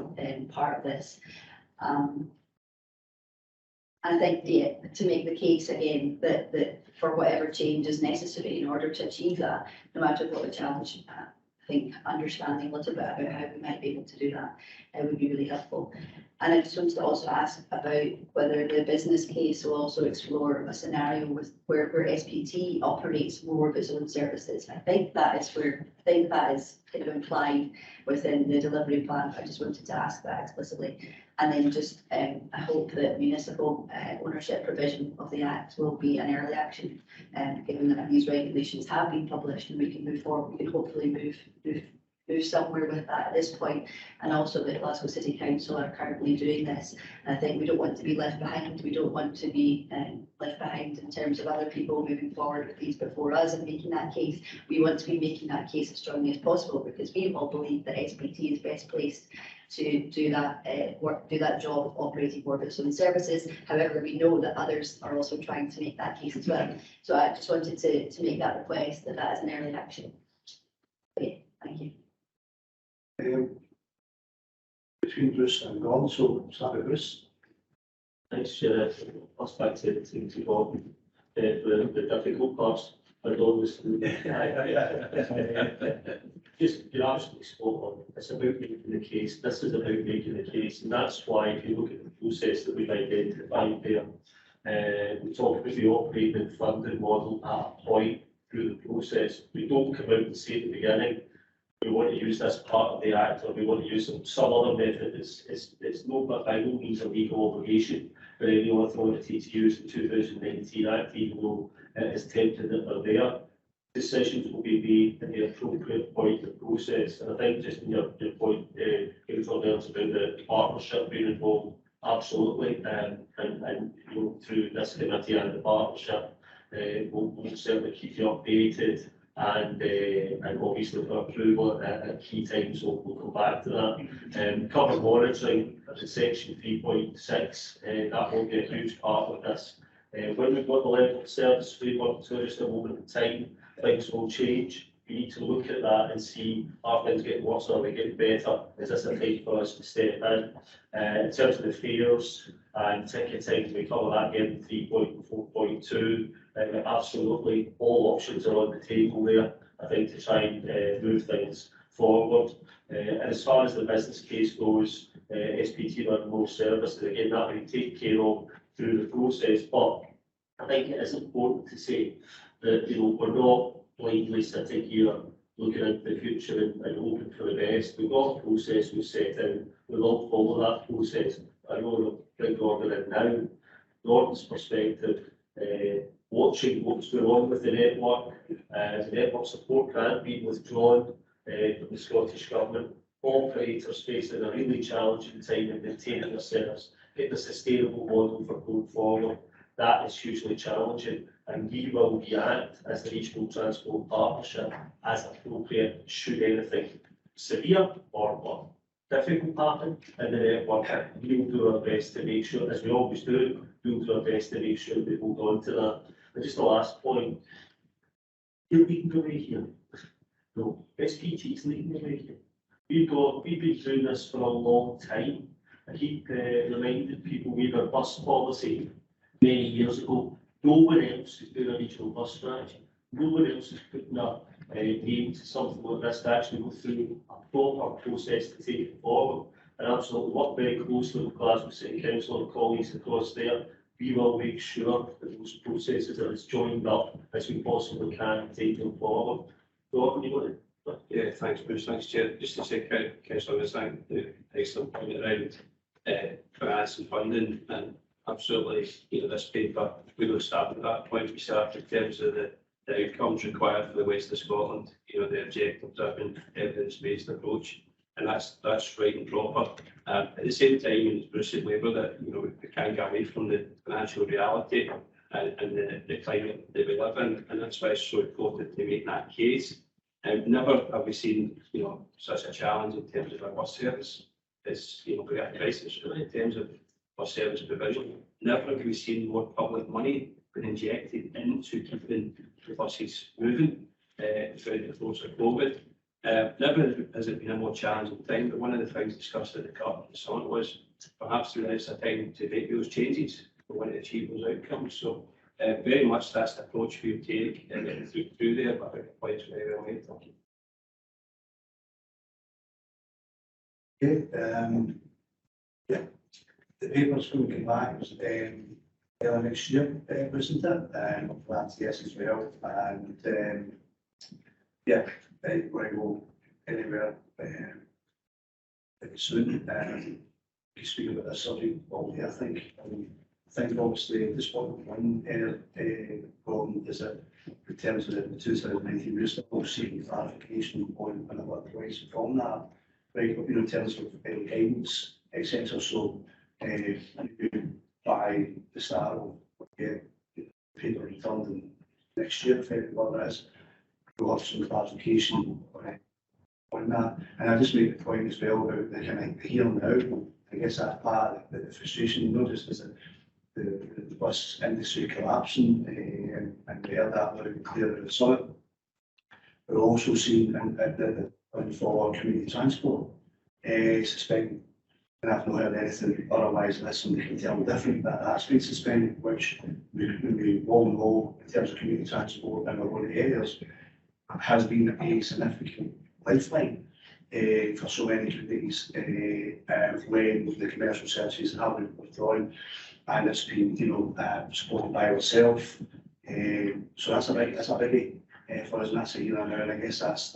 part of this. I think, yeah, to make the case again that for whatever change is necessary in order to achieve that, no matter what the challenge, I think understanding a little bit about how we might be able to do that would be really helpful. And I just wanted to also ask about whether the business case will also explore a scenario where SPT operates more of its own services. I think that is kind of implied within the delivery plan. I just wanted to ask that explicitly. And then just, I hope that municipal ownership provision of the Act will be an early action, given that these regulations have been published and we can move forward. We can hopefully move somewhere with that at this point. And also that Glasgow City Council are currently doing this. And I think we don't want to be left behind. We don't want to be left behind in terms of other people moving forward with these before us and making that case. We want to be making that case as strongly as possible, because we all believe that SPT is best placed to do that job of operating more of its own services. However, we know that others are also trying to make that case as well. So I just wanted to make that request that is an early action. Okay, thank you. Between Bruce and Gordon, so start with Bruce. Thanks, Chair. I'll back to Gordon for the difficult parts. but always. Just, you're absolutely spot on. It's about making the case. This is about making the case, and that's why if you look at the process that we've identified there, we talk about the operating and funding model at a point through the process. We don't come out and say at the beginning, we want to use this part of the act, or we want to use some other method. It's no, but by no means a legal obligation for any authority to use the 2019 Act, even though it is tempting that they're there. Decisions will be made at the appropriate point in the process. And I think just in your point, Councillor Nels, about the partnership being involved, absolutely. And you know, through this committee and the partnership, we'll certainly keep you updated. And obviously for approval at key times, so we'll come back to that. Cover monitoring, section 3.6, that will be a huge part of this. When we've got the level of service framework, so just a moment in time, things will change. We need to look at that and see, are things getting worse or are they getting better? Is this a time for us to step in? In terms of the fares and ticketing, we cover that again in 3.4.2. Absolutely, all options are on the table there, I think, to try and move things forward. And as far as the business case goes, SPT run more services, again, that will be taken care of through the process. But I think it is important to say that, you know, we're not blindly sitting here looking into the future and hoping for the best. We've got a process we've set out. We will follow that process. I know we'll bring Gordon in now. Gordon's perspective, watching what's going on with the network support grant being withdrawn from the Scottish Government, operators facing a really challenging time in maintaining their service, getting a sustainable model for going forward. That is hugely challenging, and we will react as the Regional Transport Partnership as appropriate should anything severe or difficult happen in the network. We'll do our best to make sure, as we always do, we'll do our best to make sure we hold on to that. And just the last point, you're leading the way here. No, SPT is leading the way here. We've been doing this for a long time. I keep reminding people we had our bus policy many years ago. No one else is doing a regional bus strategy. No one else is putting a name to something like this to actually go through a proper process to take it forward. And absolutely work very closely with Glasgow City Council and colleagues across there. We will make sure that those processes are as joined up as we possibly can to take them forward. Gordon, you want to? Yeah, thanks, Bruce. Thanks, Chair. Just to say, Councillor, I think the excellent point around finance and funding, and absolutely, you know, this paper, we don't start at that point. We start in terms of the outcomes required for the West of Scotland, you know, the objective-driven, evidence-based approach, and that's right and proper. At the same time, as Bruce had labelled it, you know, we can't get away from the financial reality and the climate that we live in, and that's why it's so important to make that case. Never have we seen, you know, such a challenge in terms of our bus service. It's, you know, we got a crisis really in terms of bus service provision. Never have we seen more public money been injected into keeping the buses moving throughout the course of COVID. Never has it been a more challenging time, but one of the things discussed at the CUP and so on was perhaps now it's a time to make those changes. We want to achieve those outcomes. So very much that's the approach we take through there, but I think it plays very well later. Okay, yeah, the paper's going to come back early next year, isn't it? That's yes as well, and yeah, we're going to go anywhere very soon. We speak about this subject all day, I think. I think obviously this one problem is that in terms of the 2019, we're still seeking clarification on another advice from that, right? You know, in terms of guidance, etc. So by the start of the paper returned in next year, whatever it is, we'll have some clarification on that. And I just make the point as well about the kind of here and now. I guess that's part of the frustration, not just is the bus industry collapsing, and we heard that very clear in the summit. We're also seeing for community transport suspending And I've not heard anything otherwise, unless somebody can tell me different, that that's been suspended, which we all know in terms of community transport in our own areas has been a significant lifeline for so many communities when the commercial services have been withdrawn, and it's been, supported by ourselves. So that's a biggie for us, and that's a year now, and I guess that's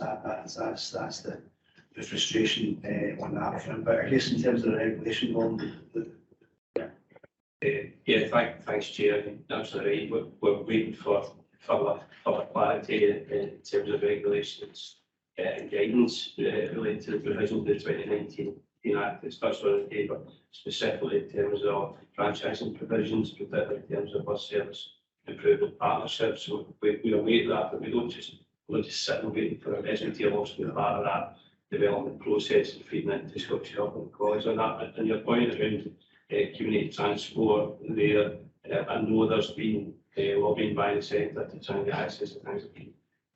the frustration on that front. But I guess in terms of the regulation on Yeah, thanks, Chair. Absolutely right. We're waiting for further clarity in terms of regulations and guidance related to the provision of the 2019 Act. It's touched on the paper, specifically in terms of franchising provisions, particularly in terms of our service improvement partnerships. So we await that, but we don't just sit and wait for an SPT to be part of that development process and feeding into Scottish Health and College on that. And your point around community transport there, I know there's been lobbying by the sector to try and get access to things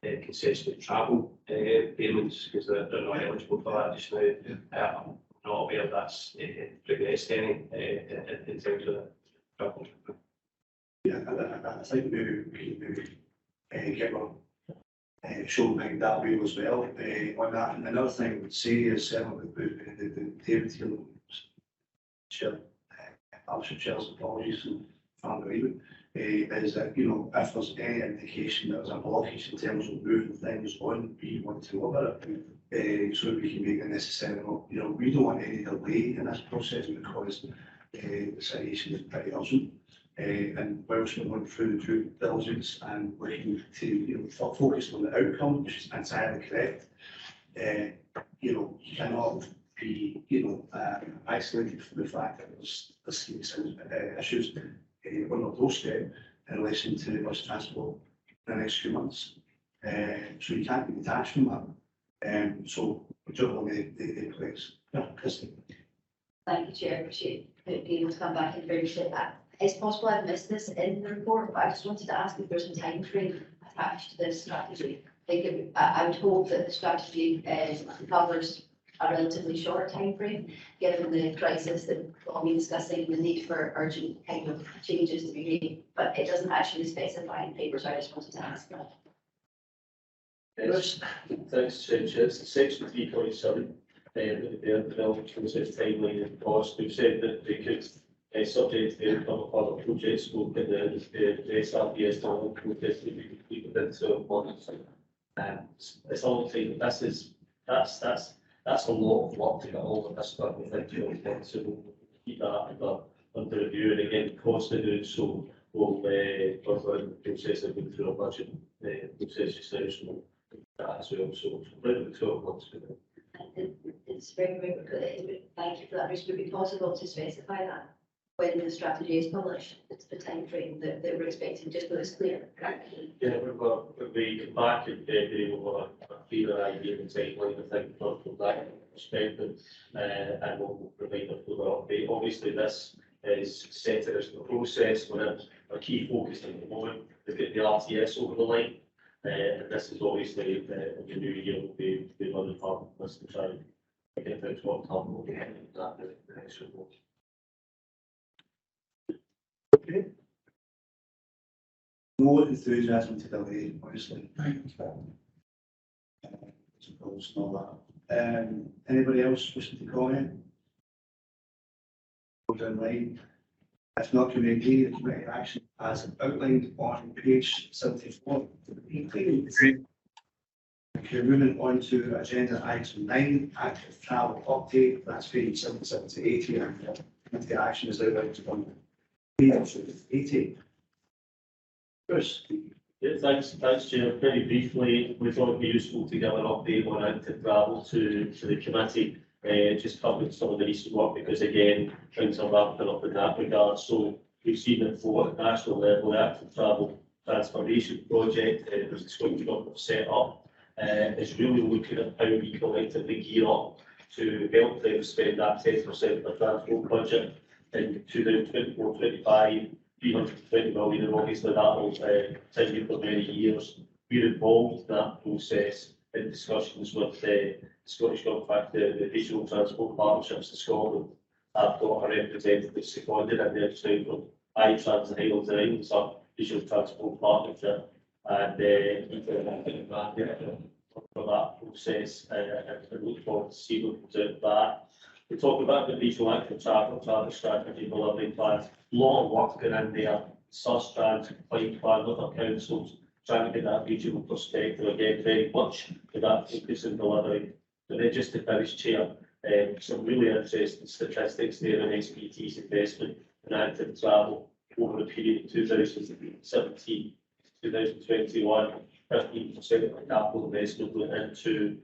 like concessionary travel payments, because they're not eligible for that just now. I'm not aware that's progressed any in terms of travel. Yeah, I think maybe we can get our show behind that wheel as well on that. And another thing I would say is certainly the David Hill chair, Alison Chair's apologies and family agreement, is that, if there's any indication that there's a blockage in terms of moving things on, we want to know about it, so we can make the necessary, we don't want any delay in this process because the situation is pretty urgent. And whilst we're going through the due diligence and looking to focus on the outcome, which is entirely correct, you cannot be isolated from the fact that there's serious issues on our doorstep in relation to bus transport in the next few months. So you can't be detached from that. So we're juggling the place. Yeah, Christine. Thank you, Chair. Appreciate being able to come back and appreciate that. It's possible I've missed this in the report, but I just wanted to ask if there's a time frame attached to this strategy. I would hope that the strategy covers a relatively short time frame, given the crisis that we'll all be discussing, the need for urgent kind of changes to be made, but it doesn't actually specify in paper, so I just wanted to ask that. Yes, thanks, Chair. Section 3.7, the development process timeline and cost. We've said that they could, subject to the outcome of other project scope in the SRPS development process, to be completed within 12 months. It's all time. That's a lot of work to get all of this stuff within 12 months. So we'll keep that under review, and again, the cost of doing so will further in the process of going through a budget process just now. So that as well. So about 12 months. It's very, very good. Thank you for that. Would it be possible to specify that when the strategy is published? It's the time frame that we're expecting, just so it's clear. Yeah, when we come back in February, we'll have a clearer idea of the timeline, I think, from that perspective, and we'll provide a fuller update. Obviously, this is set as the process. We're in our key focus at the moment to get the RTS over the line. And this is obviously in the new year will be running hard on this to try and get things worked out. We'll get that the next report. Okay. No enthusiasm to delay, honestly. Suppose and all that. Anybody else wishing to comment? Down line. If not, can we agree the committee action as outlined on page 74? Okay, moving on to agenda item 9, active travel update. That's page 77 to 80, and committee action is outlined on page 80. Bruce. Yeah, thanks, Chair. Very briefly, we thought it'd be useful to give an update on active travel to the committee. Just covering some of the recent work, because again, things are wrapping up in that regard. So we've seen it for at national level, the active travel transformation project that the Scottish Government set up is really looking at how we collectively gear up to help them spend that 10% of the transport budget in 2024-25, 320 million, and obviously that will continue for many years. We're involved in that process in discussions with the Scottish Government, the regional transport partnerships in Scotland, I've got a representative seconded in there too from iTrans and Highlands and Islands, so Digital Transport Partnership, and he can for that process, and look forward to see what comes out of that. We talked about the regional active travel strategy delivery plans. A lot of work going in there, Sustrans, Flight Plan, other councils, trying to get that regional perspective again, very much with that focus in delivery. And then just to finish, Chair, some really interesting statistics there on SPT's investment in active travel over the period of 2017 to 2021. 15% of the capital investment went into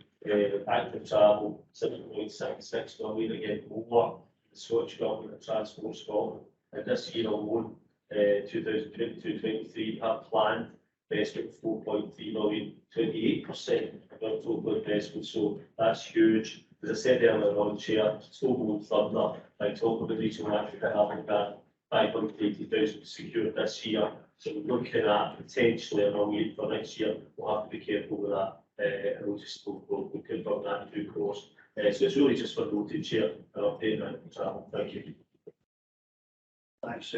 active travel, 7.66 million, again more the Scottish Government and Transport Scotland. And this year alone, 2022-23, have planned investment of 4.3 million, 28% of our total investment. So that's huge. As I said earlier on, Chair, Snowball Thunder, I talked about regional Africa having that 580,000 secured this year. So we're looking at potentially $1 million for next year. We'll have to be careful with that. And we'll confirm that in due course. So it's really just for noting, Chair, and update on travel. Thank you. Thanks,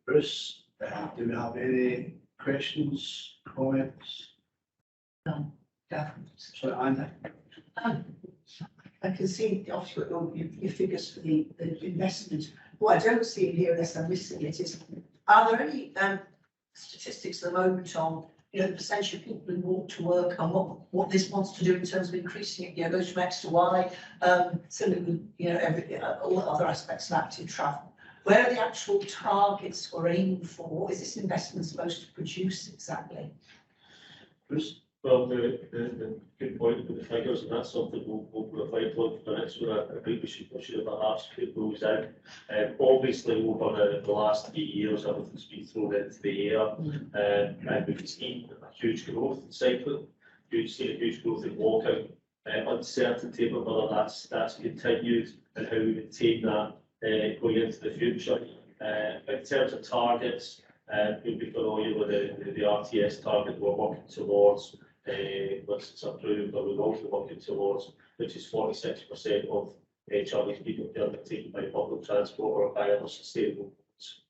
Bruce. Do we have any questions, comments? No. So, Andy? I can see obviously your figures for the investment. What I don't see in here, unless I'm missing it, is are there any statistics at the moment on the percentage of people who walk to work and what this wants to do in terms of increasing it, goes from X to Y, similarly with all the other aspects of active travel. Where are the actual targets we're aiming for? What is this investment supposed to produce exactly? Bruce? Well, the good point with the figures, and that's something we'll reflect on for the next one. I think we should have perhaps put those in. Obviously, over the last 3 years, everything's been thrown into the air, and we've seen a huge growth in cycling. We've seen a huge growth in walking. Uncertainty about whether that's continued and how we maintain that going into the future. In terms of targets, you'll be familiar with the RTS target we're working towards. Once it's approved, or we're also working towards, which is 46% of Chinese people undertaken by public transport or by other sustainable modes.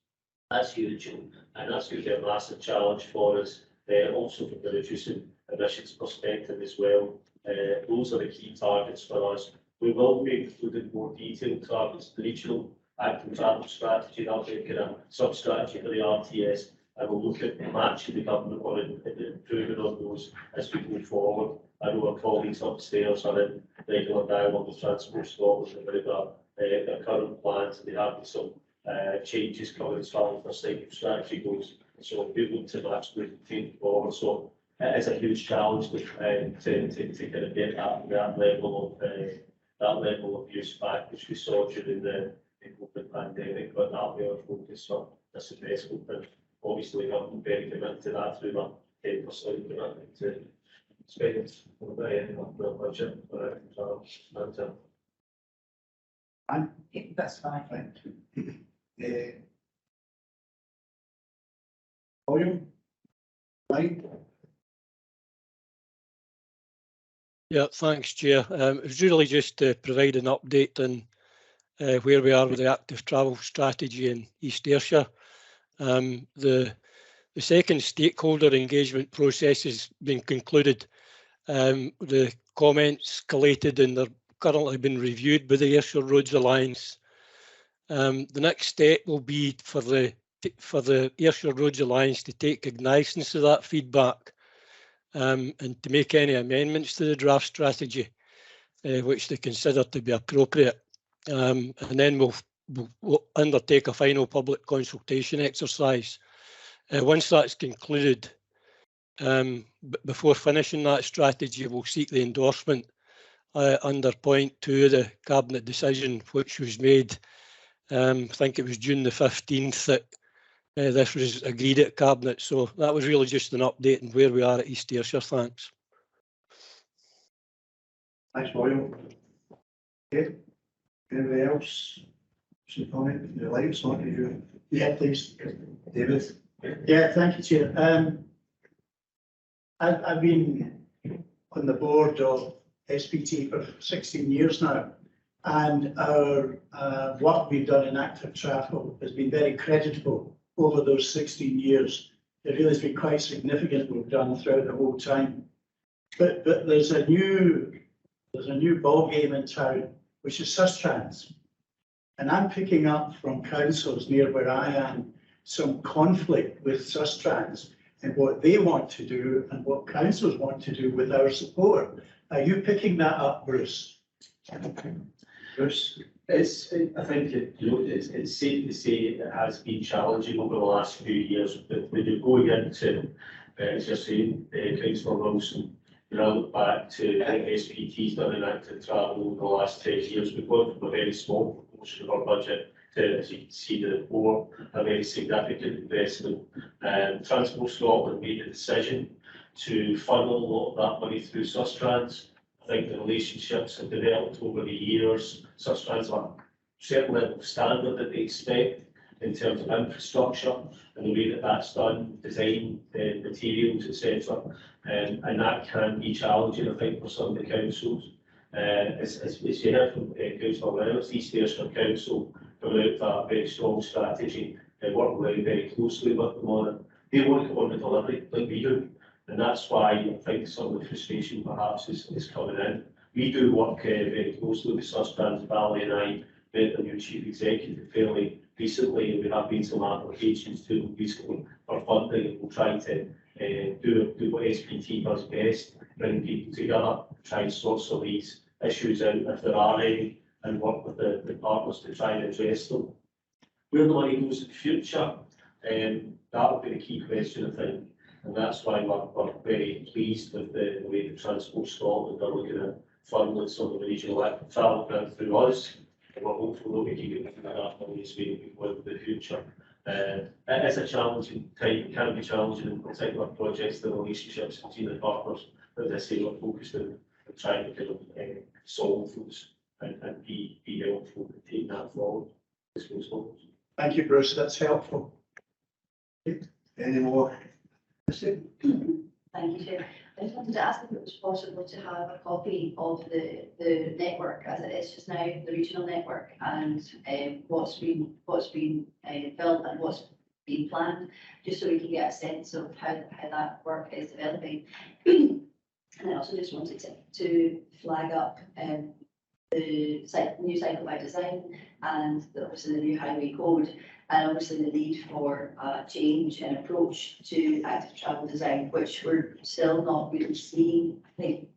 That's huge, and that's going to be a massive challenge for us, also from the reducing emissions perspective as well. Those are the key targets for us. We will be including more detailed targets, the regional active travel strategy, that'll be a kind of sub-strategy for the RTS. And we'll look at matching the government on improving on those as we move forward. I know our colleagues upstairs are in regular dialogue with Transport Scotland about their current plans, and they have some changes coming as far as their cycle strategy goes. So we look to absolutely take forward. So it is a huge challenge to kind of get that level of use back, which we saw during the COVID pandemic, but that'll be our focus on this investment. And obviously, I'm very committed to that through my 10% commitment to spend on the end of the budget for travel. That's fine. Right. William? Mike? Yeah, thanks, Chair. It was really just to provide an update on where we are with the active travel strategy in East Ayrshire. The second stakeholder engagement process has been concluded. The comments collated and they're currently being reviewed by the Ayrshire Roads Alliance. The next step will be for the Ayrshire Roads Alliance to take cognizance of that feedback and to make any amendments to the draft strategy, which they consider to be appropriate. And then we'll undertake a final public consultation exercise. Once that's concluded, before finishing that strategy, we'll seek the endorsement under point 2 of the Cabinet decision, which was made, I think it was June the 15th that this was agreed at Cabinet. So that was really just an update on where we are at East Ayrshire. Thanks. Thanks, William. Okay. Anybody else? Some comment? The lights on you? Yeah, please. David? Yeah, thank you, Chair. I've been on the board of SPT for 16 years now, And our what we've done in active travel has been very creditable over those 16 years. It really has been quite significant what we've done throughout the whole time. But there's a new ball game in town, which is Sustrans. And I'm picking up from councils near where I am some conflict with Sustrans and what they want to do and what councils want to do with our support. Are you picking that up, Bruce? Bruce, I think it's safe to say it has been challenging over the last few years. But when you're going into, as you're saying, Councillor Wilson, you know, look back to SPT's done in active travel over the last 10 years. We've gone from a very small proportion of our budget to, as you can see, the report, a very significant investment. Transport Scotland made a decision to funnel a lot of that money through Sustrans. I think the relationships have developed over the years. Sustrans have a certain level of standard that they expect in terms of infrastructure and the way that that's done, design, materials, etc. And that can be challenging, I think, for some of the councils. As you heard from Councillor Reynolds, East Ayrshire Council developed a very strong strategy and worked very closely with them on it. They want to go on the delivery like we do. And that's why I think some of the frustration perhaps is coming in. We do work very closely with Sustrans. Valley and I met the new chief executive fairly recently, and we have been some applications to them recently for funding, and we'll try to do what SPT does best, bring people together, try and sort some of these issues out if there are any, and work with the partners to try and address them. Where the money goes in the future, that will be the key question, I think. And that's why we're very pleased with the way the Transport Scotland are looking at funneling some of the regional active travel grant through us. And we're hopeful that we can get that money as we go into the future. It is a challenging time, it can be challenging in particular projects, the relationships between the partners. But as I say, we're focused on trying to kind of solve those and be helpful and take that forward. Thank you, Bruce. That's helpful. Any more? Thank you, Chair. I just wanted to ask if it was possible to have a copy of the network as it is just now, the regional network, and what's been built and what's been planned, just so we can get a sense of how that work is developing. And I also just wanted to flag up the new cycle by design and obviously the new highway code, and obviously the need for change and approach to active travel design, which we're still not really seeing, I think,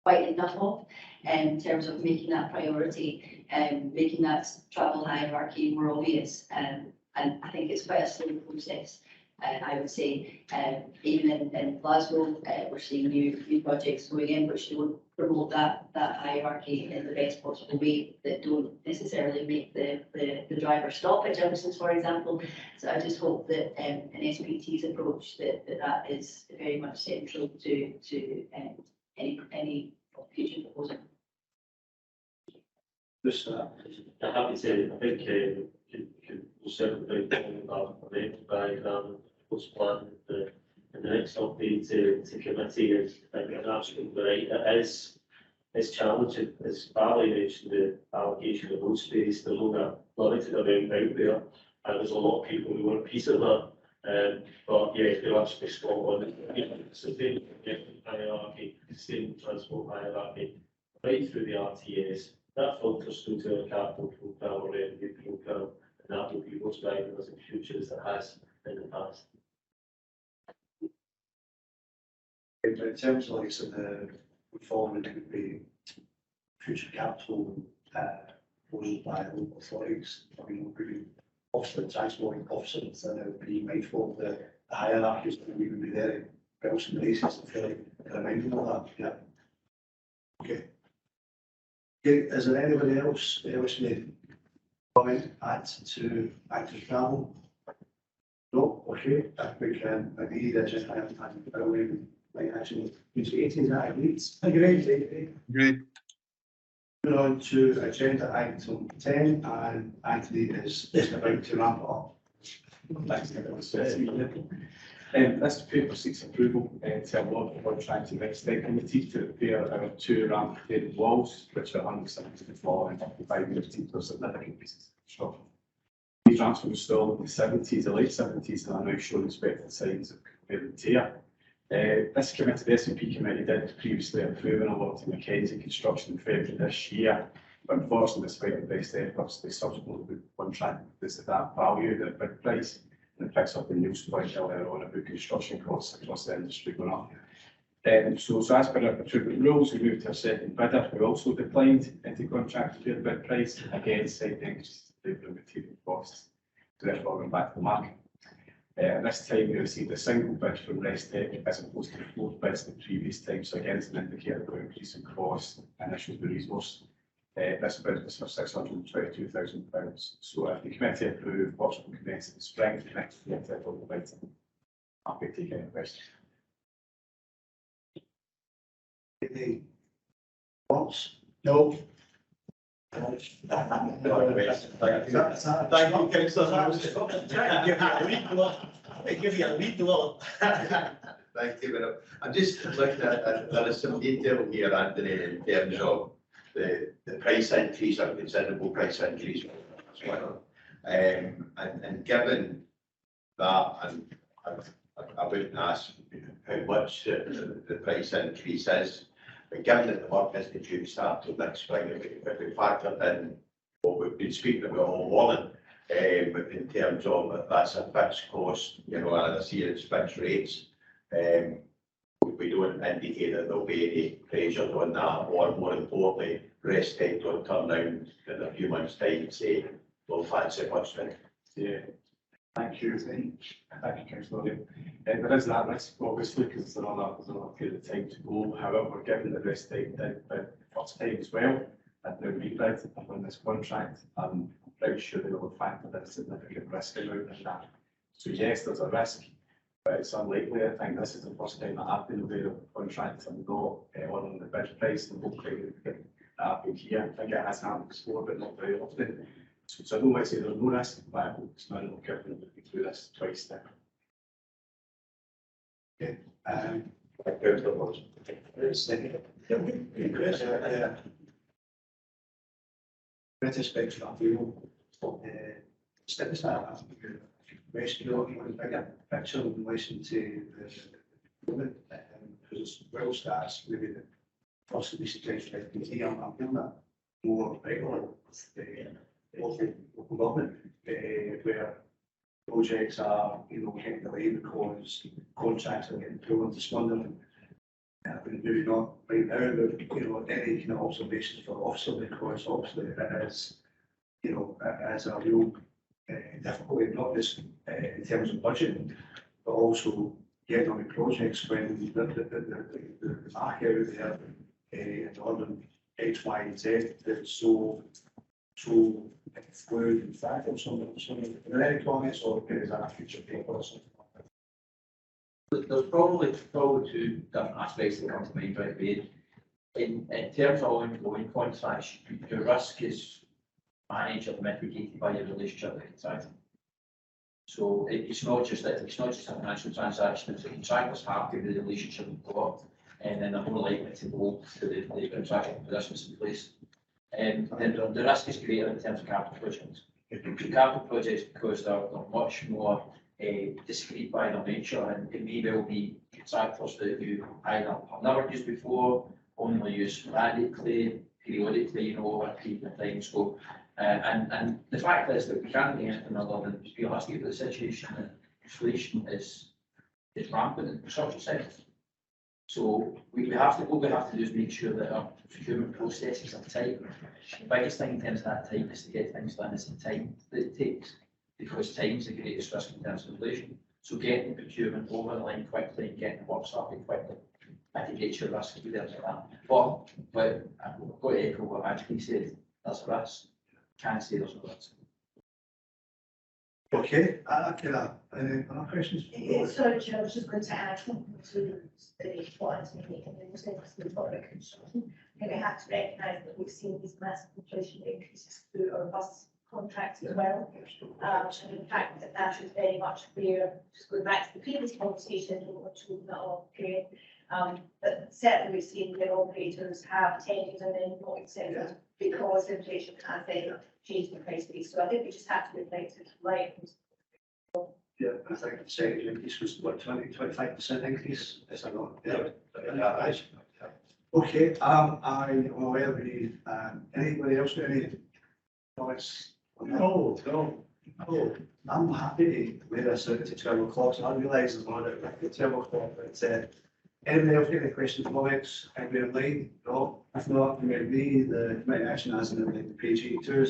quite enough of in terms of making that priority and making that travel hierarchy more obvious. And I think it's quite a slow process. I would say, even in Glasgow, we're seeing new projects going in which don't promote that hierarchy in the best possible way, that don't necessarily make the driver stop at junctions, for example. So I just hope that an SPT's approach that is very much central to any future proposal. Just I'm happy to say, I think we'll certainly bring about the diagram what's planned in the next update to committee. Is I think you're absolutely right. It is challenging. As Barry mentioned, the allocation of road space, there's only a limited amount out there, and there's a lot of people who want a piece of that. But yeah, they're actually spot on. Sustainable hierarchy, sustainable transport hierarchy, right through the RTS. That filters through to a capital programme or revenue programme, and that will be what's driving us in the future as it has in the past. In terms of like the reform, it could be future capital proposed by local authorities. I mean, we could officer transporting officers and it would be mindful of the hierarchies that we would be there. Bells and braces and fairly mindful of that. Yeah. Okay. Is there anybody else may comment add to active travel? No, okay. If we can agree that just have like actually is that agreed? Agreed. Agreed. Moving on to agenda item 10, and Anthony is about to wrap up. This paper seeks approval to award the contract to the Extent Committee to repair our 2 ramp retaining walls, which are unacceptable to fall and 55 years into significant pieces of construction. These ramps were installed in the 70s, the late 70s, and are now showing expected signs of wear and tear. This committee, the SPT committee, did previously approve an award to Mackenzie Construction in February this year, but unfortunately, despite the best efforts, they subsequently contracted this at that value, the bid price, and it picks up the news point earlier on about construction costs across the industry going up. So as per our procurement rules, we moved to a second bidder who also declined into contract to the bid price, again citing increases in labour and material costs. So therefore, we're back to the market. This time we received a single bid from Restec as opposed to 4 bids the previous time. So again, it's an indicator of increase in cost and issues with resource. This bid was for £622,000. So if the committee approved, works will commence in the spring next year. I'll be taking a question. Any thoughts? No. Thank you, Thank you. I'm just looking at, there is some detail here, Anthony, in terms of the price increase, a considerable price increase as well. And given that, and I wouldn't ask how much the price increase is, but given that the work isn't due to start till next spring, if we factor in what we've been speaking about all morning, in terms of that's a fixed cost, you know, and I see it's fixed rates, we don't indicate that there'll be any pressure on that, or more importantly, Restec don't turn around in a few months' time and say, well, fancy what's been. Yeah. Thank you. Thank you, Councillor. There is that risk, obviously, because there's another period of time to go. However, given that Restec did the first time as well, and now rebid on this contract, I'm pretty sure they will factor in significant risk amount in that. So yes, there's a risk, but it's unlikely. I think this is the first time that I've been aware of contracts and not on the bid price, and hopefully that happened here. I think it has happened before, but not very often. So I don't want to say there's no risk, but I hope it's not given that we do this twice now. Okay. Retrospect of you, step aside, question on the bigger picture in relation to the COVID, because well starts maybe the first of this situation, I'm feeling that more regular local government, where projects are, getting delayed because contracts are getting pulled into London. Maybe not right now, but any kind of observations for officer, because obviously it is, as a real difficulty, not just in terms of budgeting, but also getting on the projects when the market out there in London X, Y, and Z is so fluid. In fact, or some any comments, or is that a future paper or something? There's probably 2 different aspects that come to mind right away. In terms of ongoing contracts, your risk is managed or mitigated by your relationship with the contractor. So it's not just a financial transaction. If the contractor's happy with the relationship we've got, and then they're more likely to go to the contractual positions in place. And then the risk is greater in terms of capital projects. Capital projects, because they're much more discrete by their nature, and it may well be contractors that you either have never used before, only use sporadically, periodically, over a period of time. So, and the fact is that we can't do anything other than be realistic with the situation, and inflation is rampant in the construction sector. So what we have to do is make sure that our procurement processes are tight. The biggest thing in terms of that time is to get things done is the time that it takes, because time is the greatest risk in terms of inflation. So getting the procurement over the line quickly and getting the work started quickly mitigates your risk in terms of that. But I've got to echo what Anthony said, there's a risk. Can't say there's no risk. Okay, any other questions? Sorry, Chair, I was just going to add something to the point and then was going to the public construction. And we have to recognise that we've seen these massive inflation increases through our bus contracts as well. And in fact, that is very much where, just going back to the previous conversation, we were told that, okay, but certainly we've seen where operators have tendered and then not accepted because inflation has then changed the price base. So I think we just have to reflect it right. Yeah, I think the second increase was what, 25% increase, is that not? Yeah. Okay, I'm aware we need, anybody else got any comments? No, I'm happy to wear this out to 12 o'clock, so I realise there's not at 12 o'clock, but anybody else got any questions, comments, anybody online? No, if not, we may be the committee action as in the page 82.